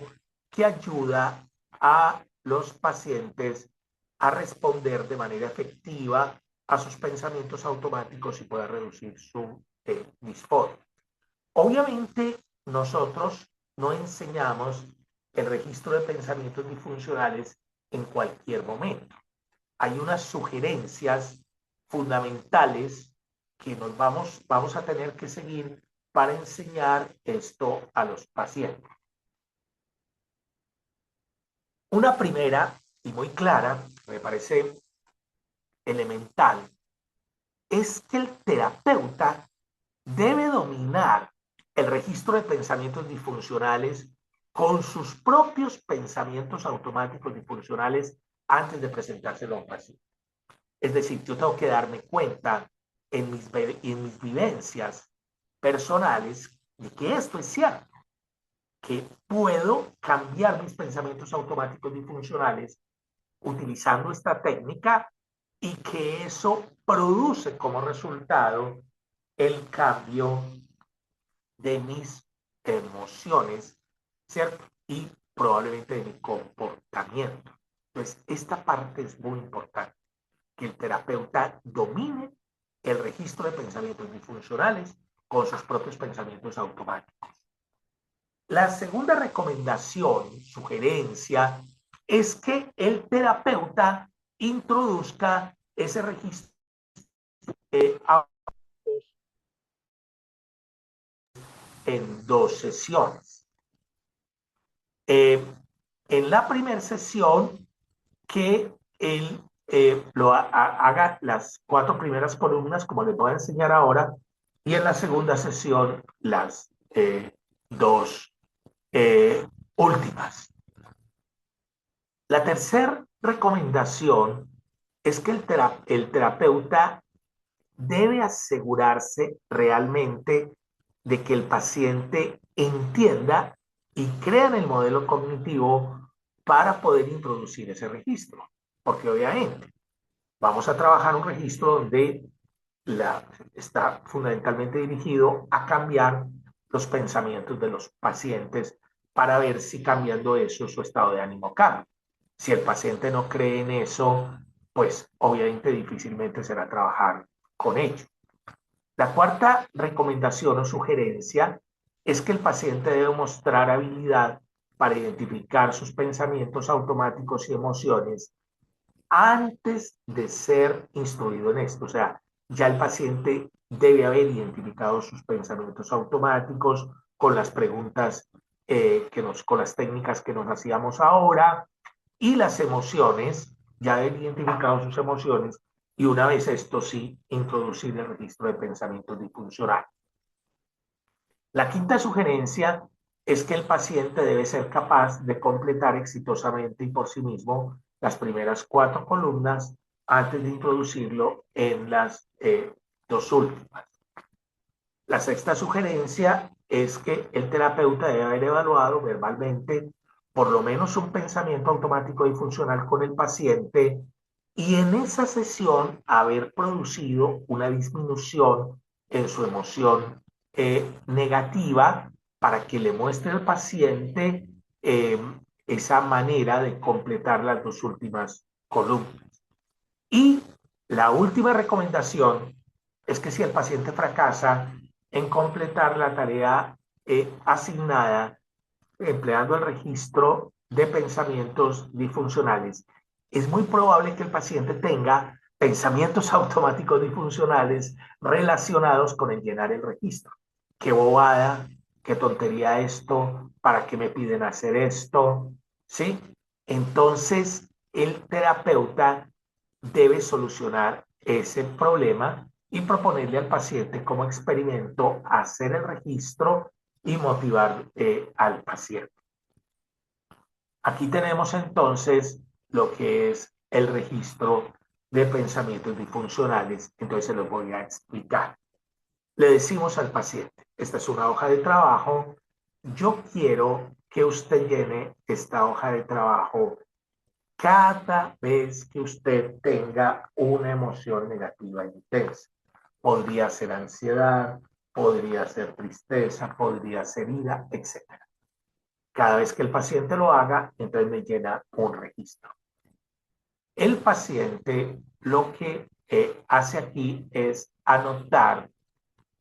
que ayuda a los pacientes a responder de manera efectiva a sus pensamientos automáticos y pueda reducir su disforia. Obviamente, nosotros no enseñamos el registro de pensamientos disfuncionales en cualquier momento. Hay unas sugerencias fundamentales que vamos a tener que seguir para enseñar esto a los pacientes. Una primera y muy clara, me parece elemental, es que el terapeuta debe dominar el registro de pensamientos disfuncionales con sus propios pensamientos automáticos disfuncionales antes de presentárselo a un paciente. Es decir, yo tengo que darme cuenta en mis vivencias personales de que esto es cierto, que puedo cambiar mis pensamientos automáticos disfuncionales utilizando esta técnica y que eso produce como resultado el cambio de mis emociones, ¿cierto? Y probablemente de mi comportamiento. Entonces, esta parte es muy importante, que el terapeuta domine el registro de pensamientos disfuncionales con sus propios pensamientos automáticos. La segunda recomendación, sugerencia, es que el terapeuta introduzca ese registro en dos sesiones. En la primera sesión, que él haga las cuatro primeras columnas, como les voy a enseñar ahora, y en la segunda sesión las dos últimas. La tercera recomendación es que el terapeuta debe asegurarse realmente de que el paciente entienda y crea en el modelo cognitivo para poder introducir ese registro. Porque obviamente vamos a trabajar un registro donde está fundamentalmente dirigido a cambiar los pensamientos de los pacientes para ver si cambiando eso su estado de ánimo cambia. Si el paciente no cree en eso, pues obviamente difícilmente será trabajar con ello. La cuarta recomendación o sugerencia es que el paciente debe mostrar habilidad para identificar sus pensamientos automáticos y emociones antes de ser instruido en esto. O sea, ya el paciente debe haber identificado sus pensamientos automáticos con las preguntas con las técnicas que nos hacíamos ahora, y las emociones, ya haber identificado sus emociones, y una vez esto sí, introducir el registro de pensamientos disfuncionales. La quinta sugerencia es que el paciente debe ser capaz de completar exitosamente y por sí mismo las primeras 4 columnas antes de introducirlo en las 2 últimas. La sexta sugerencia es que el terapeuta debe haber evaluado verbalmente por lo menos un pensamiento automático y funcional con el paciente, y en esa sesión haber producido una disminución en su emoción negativa, para que le muestre al paciente esa manera de completar las 2 últimas columnas. Y la última recomendación es que si el paciente fracasa en completar la tarea asignada empleando el registro de pensamientos disfuncionales, es muy probable que el paciente tenga pensamientos automáticos disfuncionales relacionados con el llenar el registro. Qué bobada, qué tontería esto, ¿para qué me piden hacer esto? ¿Sí? Entonces, el terapeuta debe solucionar ese problema y proponerle al paciente como experimento hacer el registro y motivar al paciente. Aquí tenemos entonces lo que es el registro de pensamientos disfuncionales. Entonces se los voy a explicar. Le decimos al paciente, esta es una hoja de trabajo, yo quiero que usted llene esta hoja de trabajo cada vez que usted tenga una emoción negativa intensa. Podría ser ansiedad, podría ser tristeza, podría ser ira, etcétera. Cada vez que el paciente lo haga, entonces me llena un registro. El paciente lo que hace aquí es anotar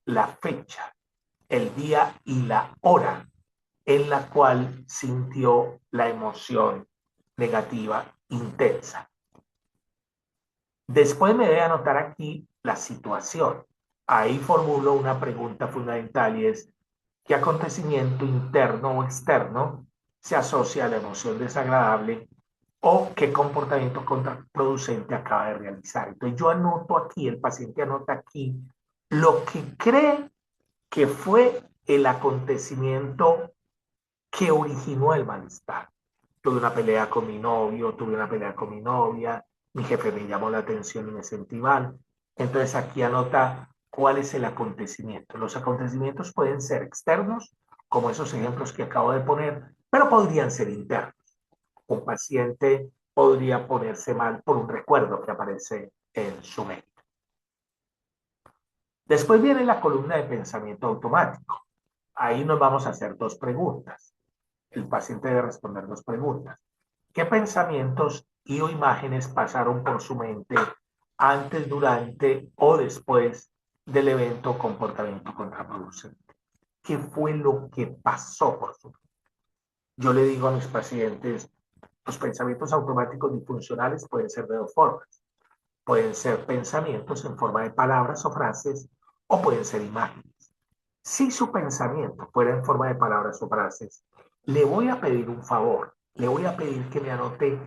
la fecha, el día y la hora en la cual sintió la emoción negativa intensa. Después me debe anotar aquí la situación. Ahí formulo una pregunta fundamental, y es: ¿qué acontecimiento interno o externo se asocia a la emoción desagradable, o qué comportamiento contraproducente acaba de realizar? Entonces yo anoto aquí, el paciente anota aquí lo que cree que fue el acontecimiento que originó el malestar. Tuve una pelea con mi novio, tuve una pelea con mi novia, mi jefe me llamó la atención y me sentí mal. Entonces aquí anota cuál es el acontecimiento. Los acontecimientos pueden ser externos, como esos ejemplos que acabo de poner, pero podrían ser internos. Un paciente podría ponerse mal por un recuerdo que aparece en su mente. Después viene la columna de pensamiento automático. Ahí nos vamos a hacer 2 preguntas. El paciente debe responder 2 preguntas. ¿Qué pensamientos y o imágenes pasaron por su mente antes, durante o después del evento o comportamiento contraproducente? ¿Qué fue lo que pasó por su mente? Yo le digo a mis pacientes, los pensamientos automáticos disfuncionales pueden ser de 2 formas. Pueden ser pensamientos en forma de palabras o frases, o pueden ser imágenes. Si su pensamiento fuera en forma de palabras o frases, le voy a pedir un favor. Le voy a pedir que me anote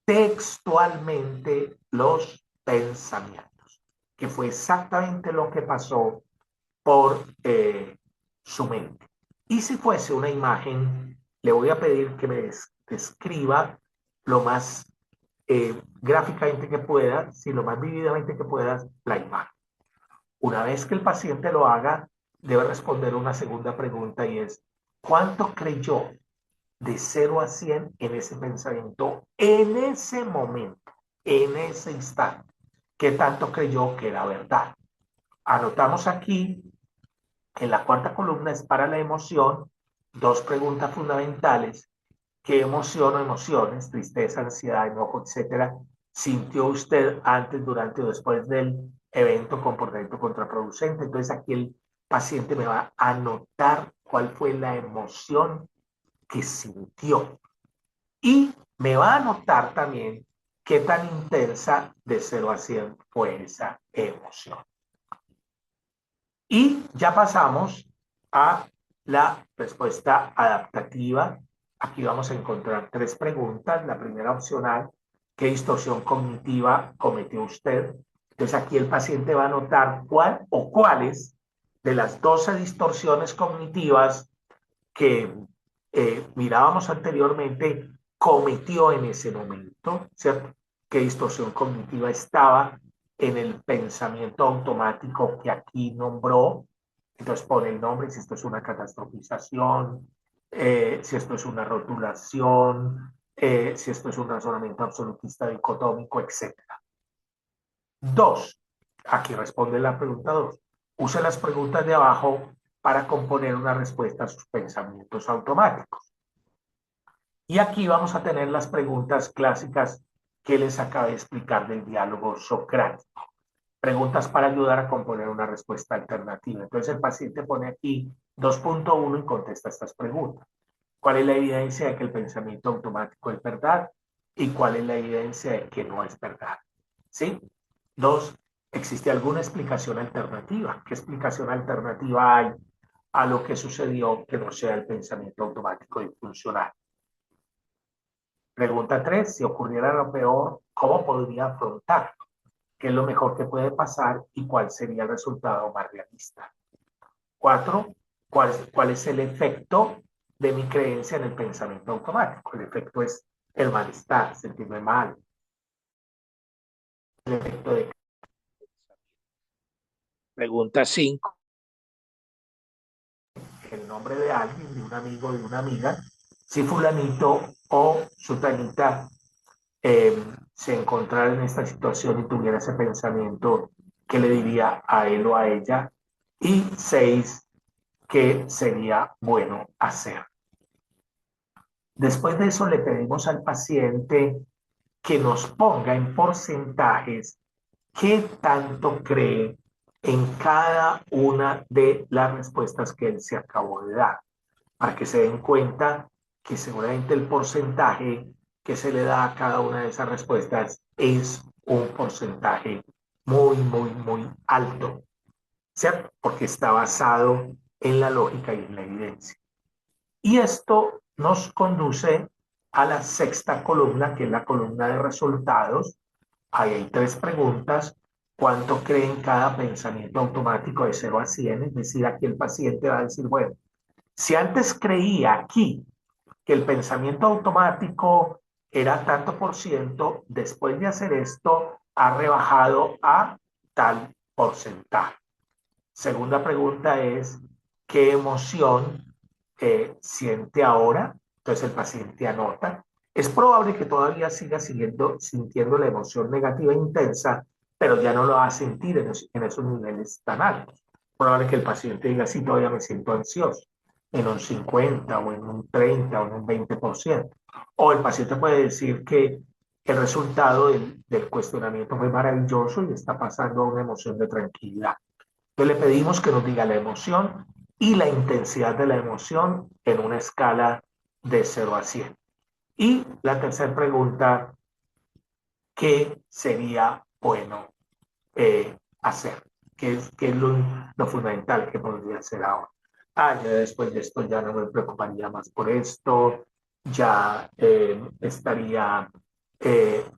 textualmente los pensamientos, que fue exactamente lo que pasó por su mente. Y si fuese una imagen, le voy a pedir que me describa lo más gráficamente que pueda, si lo más vívidamente que puedas, la imagen. Una vez que el paciente lo haga, debe responder una segunda pregunta, y es: ¿cuánto creyó de 0 a 100 en ese pensamiento, en ese momento, en ese instante? ¿Qué tanto creyó que era verdad? Anotamos aquí, en la cuarta columna, es para la emoción, 2 preguntas fundamentales. ¿Qué emoción o emociones, tristeza, ansiedad, enojo, etcétera, sintió usted antes, durante o después del evento, comportamiento contraproducente? Entonces aquí el paciente me va a anotar cuál fue la emoción que sintió, y me va a anotar también qué tan intensa de 0 a 100 fue esa emoción. Y ya pasamos a la respuesta adaptativa. Aquí vamos a encontrar 3 preguntas. La primera opcional, ¿qué distorsión cognitiva cometió usted? Entonces aquí el paciente va a anotar cuál o cuáles de las 12 distorsiones cognitivas que mirábamos anteriormente cometió en ese momento, ¿cierto? ¿Qué distorsión cognitiva estaba en el pensamiento automático que aquí nombró? Entonces pone el nombre, si esto es una catastrofización, si esto es una rotulación, si esto es un razonamiento absolutista dicotómico, etcétera. 2. Aquí responde la pregunta 2. Use las preguntas de abajo para componer una respuesta a sus pensamientos automáticos. Y aquí vamos a tener las preguntas clásicas que les acabé de explicar del diálogo socrático. Preguntas para ayudar a componer una respuesta alternativa. Entonces el paciente pone aquí 2.1 y contesta estas preguntas. ¿Cuál es la evidencia de que el pensamiento automático es verdad? ¿Y cuál es la evidencia de que no es verdad? ¿Sí? 2. ¿Existe alguna explicación alternativa? ¿Qué explicación alternativa hay a lo que sucedió que no sea el pensamiento automático y funcional? Pregunta 3. Si ocurriera lo peor, ¿cómo podría afrontarlo? ¿Qué es lo mejor que puede pasar y cuál sería el resultado más realista? 4. ¿Cuál es el efecto de mi creencia en el pensamiento automático? El efecto es el malestar, sentirme mal. El efecto de... Pregunta 5. El nombre de alguien, de un amigo, de una amiga, si fulanito o sutanita se encontrara en esta situación y tuviera ese pensamiento, ¿qué le diría a él o a ella? Y 6, ¿qué sería bueno hacer? Después de eso le pedimos al paciente que nos ponga en porcentajes qué tanto cree en cada una de las respuestas que él se acabó de dar, para que se den cuenta que seguramente el porcentaje que se le da a cada una de esas respuestas es un porcentaje muy, muy, muy alto, ¿cierto? Porque está basado en la lógica y en la evidencia. Y esto nos conduce a la sexta columna, que es la columna de resultados. Ahí hay 3 preguntas. ¿Cuánto cree en cada pensamiento automático de 0 a 100? Es decir, aquí el paciente va a decir, bueno, si antes creía aquí que el pensamiento automático era tanto por ciento, después de hacer esto ha rebajado a tal porcentaje. Segunda pregunta es, ¿qué emoción siente ahora? Entonces el paciente anota. Es probable que todavía siga sintiendo la emoción negativa intensa, pero ya no lo va a sentir en esos niveles tan altos. Es probable que el paciente diga, sí, todavía me siento ansioso, en un 50 o en un 30 o en un 20%. O el paciente puede decir que el resultado del cuestionamiento fue maravilloso y está pasando a una emoción de tranquilidad. Entonces le pedimos que nos diga la emoción y la intensidad de la emoción en una escala de 0 a 100. Y la tercera pregunta, ¿qué sería bueno hacer? ¿Qué es lo fundamental que podría hacer ahora? Ya después de esto ya no me preocuparía más por esto, ya estaría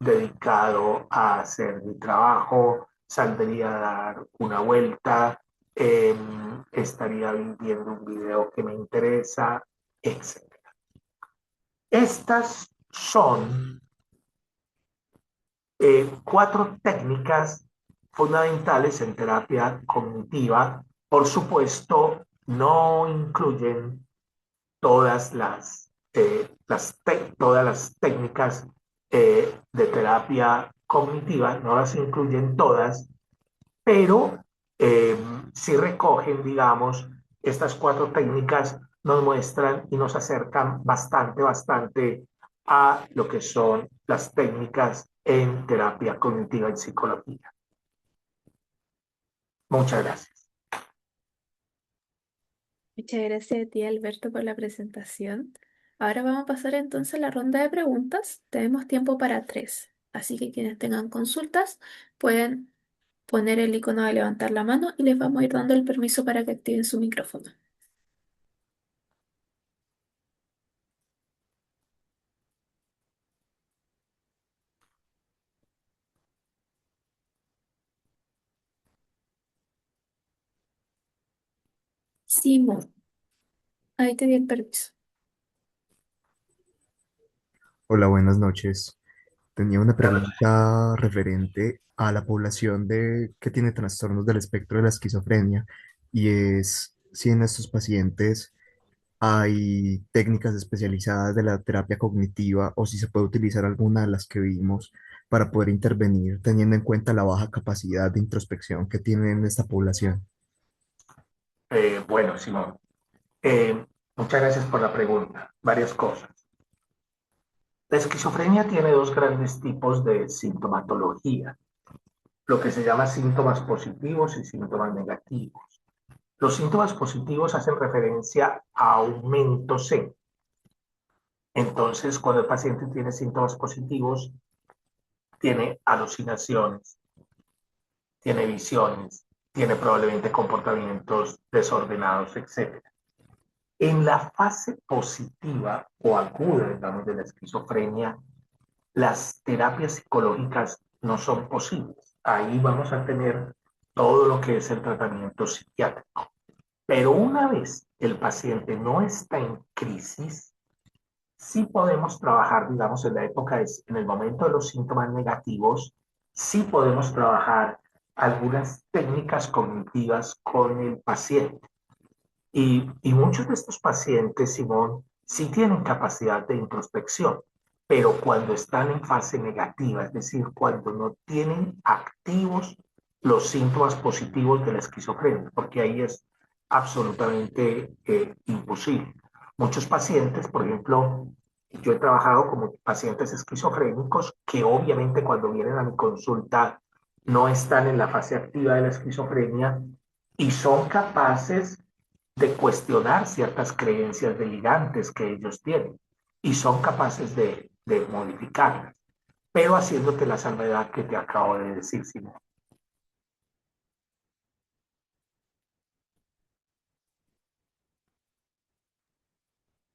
dedicado a hacer mi trabajo, saldría a dar una vuelta, estaría viendo un video que me interesa, etc. Estas son 4 técnicas fundamentales en terapia cognitiva. Por supuesto, no incluyen todas las técnicas de terapia cognitiva, no las incluyen todas, pero sí recogen, digamos, estas 4 técnicas nos muestran y nos acercan bastante, bastante a lo que son las técnicas en terapia cognitiva en psicología. Muchas gracias. Muchas gracias a ti, Alberto, por la presentación. Ahora vamos a pasar entonces a la ronda de preguntas. Tenemos tiempo para tres. Así que quienes tengan consultas pueden poner el icono de levantar la mano y les vamos a ir dando el permiso para que activen su micrófono. Simón, ahí te di el permiso. Hola, buenas noches. Tenía una Buenas noches. pregunta referente a la población que tiene trastornos del espectro de la esquizofrenia y es si en estos pacientes hay técnicas especializadas de la terapia cognitiva o si se puede utilizar alguna de las que vimos para poder intervenir teniendo en cuenta la baja capacidad de introspección que tienen esta población. Bueno, Simón, eh, muchas gracias por la pregunta. Varias cosas. La esquizofrenia tiene dos grandes tipos de sintomatología, lo que se llama síntomas positivos y síntomas negativos. Los síntomas positivos hacen referencia a aumentos en. Entonces, cuando el paciente tiene síntomas positivos, tiene alucinaciones, tiene visiones, tiene probablemente comportamientos desordenados, etcétera. En la fase positiva o aguda, digamos, de la esquizofrenia, las terapias psicológicas no son posibles. Ahí vamos a tener todo lo que es el tratamiento psiquiátrico. Pero una vez el paciente no está en crisis, sí podemos trabajar, digamos, en la época, en el momento de los síntomas negativos, sí podemos trabajar algunas técnicas cognitivas con el paciente. Y muchos de estos pacientes, Simón, sí tienen capacidad de introspección, pero cuando están en fase negativa, es decir, cuando no tienen activos los síntomas positivos de la esquizofrenia, porque ahí es absolutamente imposible. Muchos pacientes, por ejemplo, yo he trabajado con pacientes esquizofrénicos que obviamente cuando vienen a mi consulta no están en la fase activa de la esquizofrenia y son capaces de cuestionar ciertas creencias delirantes que ellos tienen y son capaces de modificarlas, pero haciéndote la salvedad que te acabo de decir, Simón.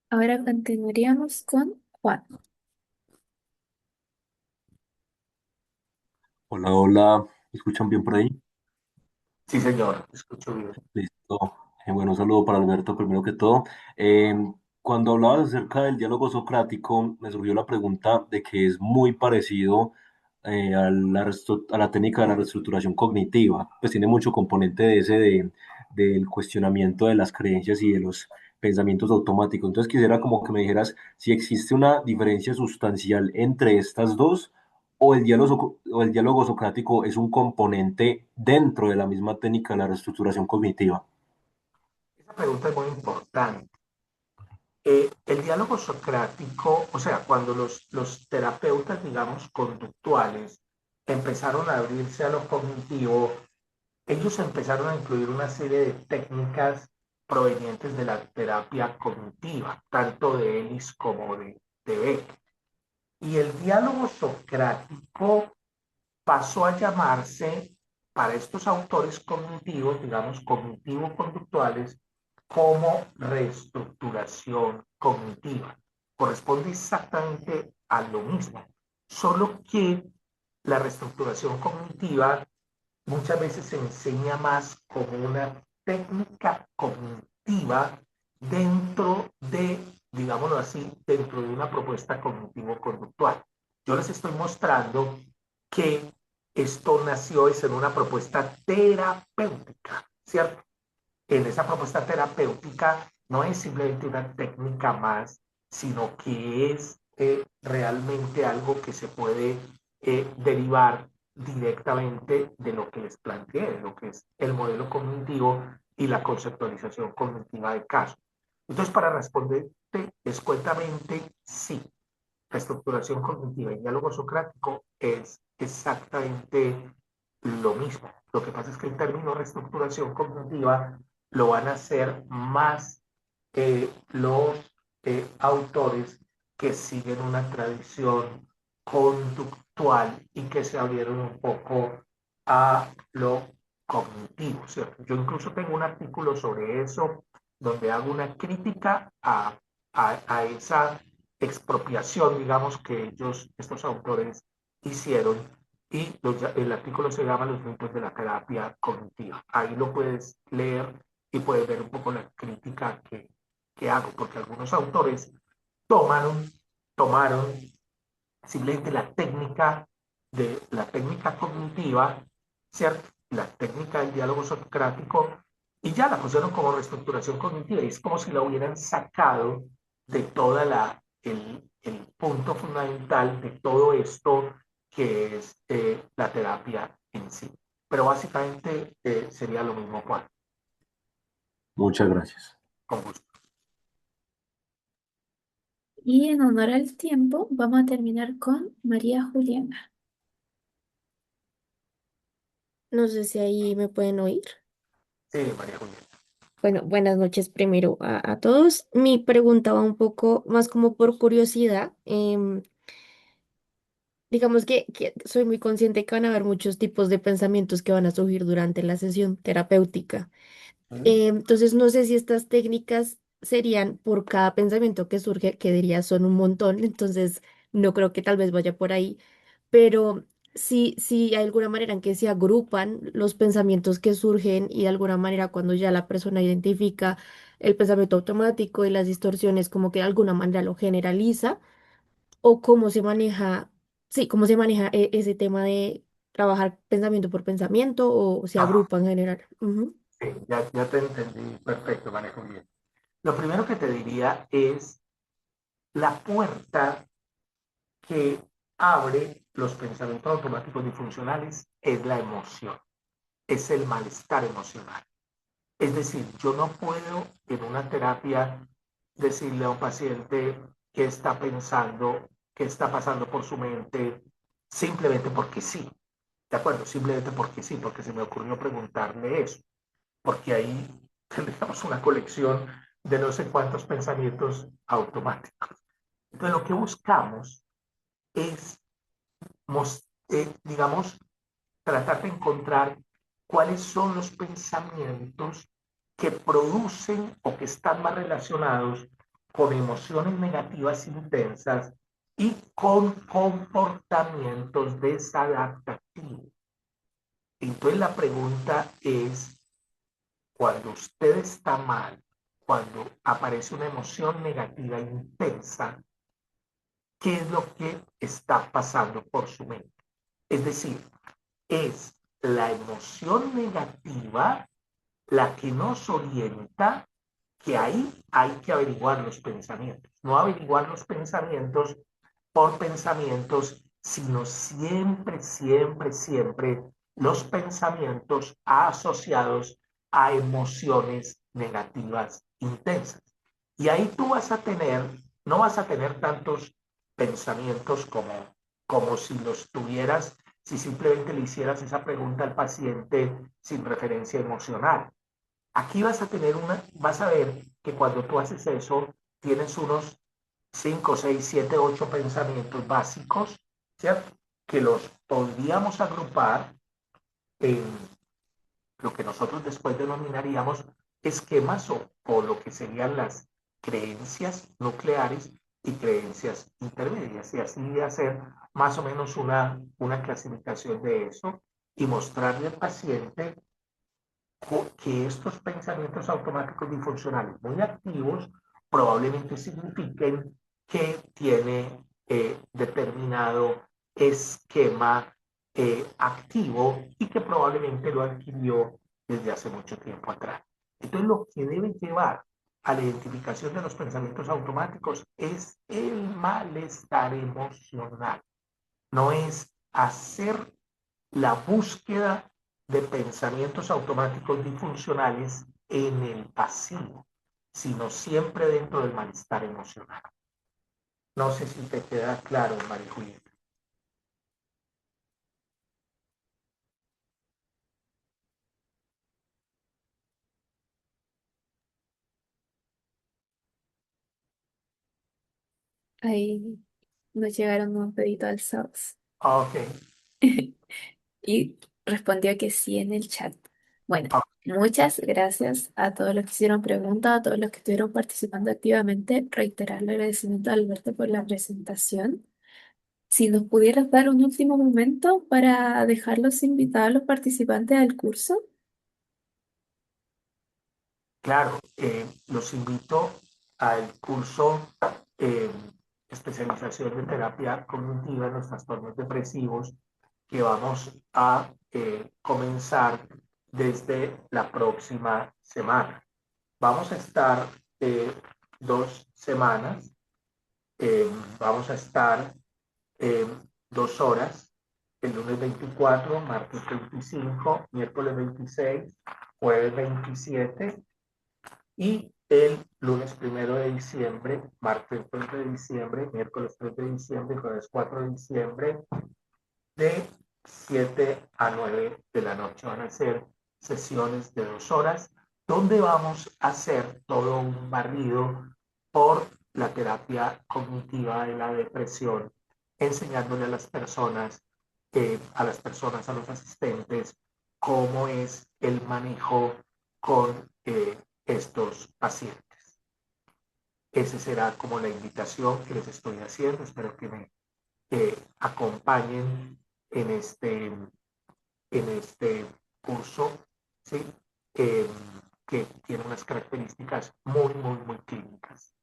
Ahora continuaríamos con Juan. Hola, hola, ¿me escuchan bien por ahí? Sí, señor, te escucho bien. Listo. Bueno, un saludo para Alberto primero que todo. Eh, Cuando hablabas acerca del diálogo socrático, me surgió la pregunta de que es muy parecido a la técnica de la reestructuración cognitiva. Pues tiene mucho componente de del cuestionamiento de las creencias y de los pensamientos automáticos. Entonces quisiera como que me dijeras si existe una diferencia sustancial entre estas dos o el diálogo socrático es un componente dentro de la misma técnica de la reestructuración cognitiva. Esa pregunta es muy importante. El diálogo socrático, o sea, cuando los terapeutas, digamos, conductuales empezaron a abrirse a lo cognitivo, ellos empezaron a incluir una serie de técnicas provenientes de la terapia cognitiva, tanto de Ellis como de Beck. Y el diálogo socrático pasó a llamarse, para estos autores cognitivos, digamos, cognitivo-conductuales, como reestructuración cognitiva. Corresponde exactamente a lo mismo, solo que la reestructuración cognitiva muchas veces se enseña más como una técnica cognitiva dentro de, digámoslo así, dentro de una propuesta cognitivo-conductual. Yo les estoy mostrando que esto nació es en una propuesta terapéutica, ¿cierto? En esa propuesta terapéutica no es simplemente una técnica más, sino que es realmente algo que se puede derivar directamente de lo que les planteé, de lo que es el modelo cognitivo y la conceptualización cognitiva de caso. Entonces, para responderte escuetamente, sí, la estructuración cognitiva y diálogo socrático es exactamente lo mismo. Lo que pasa es que el término reestructuración cognitiva lo van a hacer más los autores que siguen una tradición conductual actual y que se abrieron un poco a lo cognitivo, ¿cierto? Yo incluso tengo un artículo sobre eso donde hago una crítica a esa expropiación, digamos, que estos autores hicieron y el artículo se llama Los mitos de la terapia cognitiva. Ahí lo puedes leer y puedes ver un poco la crítica que hago, porque algunos autores tomaron simplemente la técnica cognitiva, ¿cierto? La técnica del diálogo socrático, y ya la pusieron como reestructuración cognitiva, y es como si la hubieran sacado de toda el punto fundamental de todo esto que es la terapia en sí. Pero básicamente sería lo mismo, Juan, Muchas gracias. con gusto. Y en honor al tiempo, vamos a terminar con María Juliana. No sé si ahí me pueden oír. Sí, María Juliana. Bueno, buenas noches primero a todos. Mi pregunta va un poco más como por curiosidad. Digamos que soy muy consciente que van a haber muchos tipos de pensamientos que van a surgir durante la sesión terapéutica. Entonces, no sé si estas técnicas serían por cada pensamiento que surge, que diría son un montón, entonces no creo que tal vez vaya por ahí, pero sí hay alguna manera en que se agrupan los pensamientos que surgen y de alguna manera cuando ya la persona identifica el pensamiento automático y las distorsiones, como que de alguna manera lo generaliza, o cómo se maneja, sí, cómo se maneja ese tema de trabajar pensamiento por pensamiento o se Ah, agrupa en general. Ujú. sí, ya te entendí. Perfecto, María Juliana. Lo primero que te diría es la puerta que abre los pensamientos automáticos disfuncionales es la emoción, es el malestar emocional. Es decir, yo no puedo en una terapia decirle a un paciente qué está pensando, qué está pasando por su mente, simplemente porque sí. ¿De acuerdo? Simplemente porque sí, porque se me ocurrió preguntarle eso, porque ahí tendríamos una colección de no sé cuántos pensamientos automáticos. Entonces, lo que buscamos es digamos, tratar de encontrar cuáles son los pensamientos que producen o que están más relacionados con emociones negativas intensas y con comportamientos desadaptativos. Entonces la pregunta es, cuando usted está mal, cuando aparece una emoción negativa intensa, ¿qué es lo que está pasando por su mente? Es decir, es la emoción negativa la que nos orienta, que ahí hay que averiguar los pensamientos. No averiguar los pensamientos por pensamientos, sino siempre, siempre, siempre los pensamientos asociados a emociones negativas intensas. Y ahí tú vas a tener, no vas a tener tantos pensamientos como si los tuvieras, si simplemente le hicieras esa pregunta al paciente sin referencia emocional. Aquí vas a ver que cuando tú haces eso, tienes unos 5 6 7 8 pensamientos básicos, ¿cierto? Que los podríamos agrupar en lo que nosotros después denominaríamos esquemas o lo que serían las creencias nucleares y creencias intermedias, y así hacer más o menos una clasificación de eso y mostrarle al paciente que estos pensamientos automáticos disfuncionales muy activos probablemente signifiquen que tiene determinado esquema activo y que probablemente lo adquirió desde hace mucho tiempo atrás. Entonces, lo que debe llevar a la identificación de los pensamientos automáticos es el malestar emocional, no es hacer la búsqueda de pensamientos automáticos disfuncionales en el pasivo, sino siempre dentro del malestar emocional. No sé si te queda claro, María Julieta. Ahí nos llegaron unos peditos alzados. Ok. Y respondió que sí en el chat. Bueno, Ah, muchas gracias a todos los que hicieron preguntas, a todos los que estuvieron participando activamente. Reiterar el agradecimiento a Alberto por la presentación. Si nos pudieras dar un último momento para dejarlos invitados a los participantes al curso. claro, los invito al curso eh, especialización de terapia cognitiva en los trastornos depresivos que vamos a comenzar desde la próxima semana. Vamos a estar 2 semanas, eh, vamos a estar eh, 2 horas, el lunes 24, martes 25, miércoles 26, jueves 27 y el lunes 1 de diciembre, martes 2 de diciembre, miércoles 3 de diciembre y jueves 4 de diciembre, de 7 a 9 de la noche. Van a ser sesiones de 2 horas donde vamos a hacer todo un barrido por la terapia cognitiva de la depresión, enseñándole a los asistentes, cómo es el manejo con estos pacientes. Esa será como la invitación que les estoy haciendo. Espero que me acompañen en este curso, ¿sí? Eh, que tiene unas características muy, muy, muy clínicas.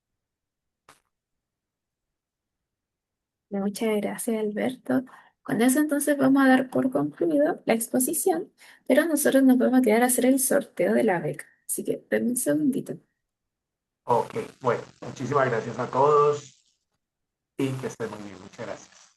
Muchas gracias, Alberto. Con eso entonces vamos a dar por concluido la exposición, pero nosotros nos vamos a quedar a hacer el sorteo de la beca. Así que denme un segundito. Ok, bueno, muchísimas gracias a todos y que estén muy bien. Muchas gracias.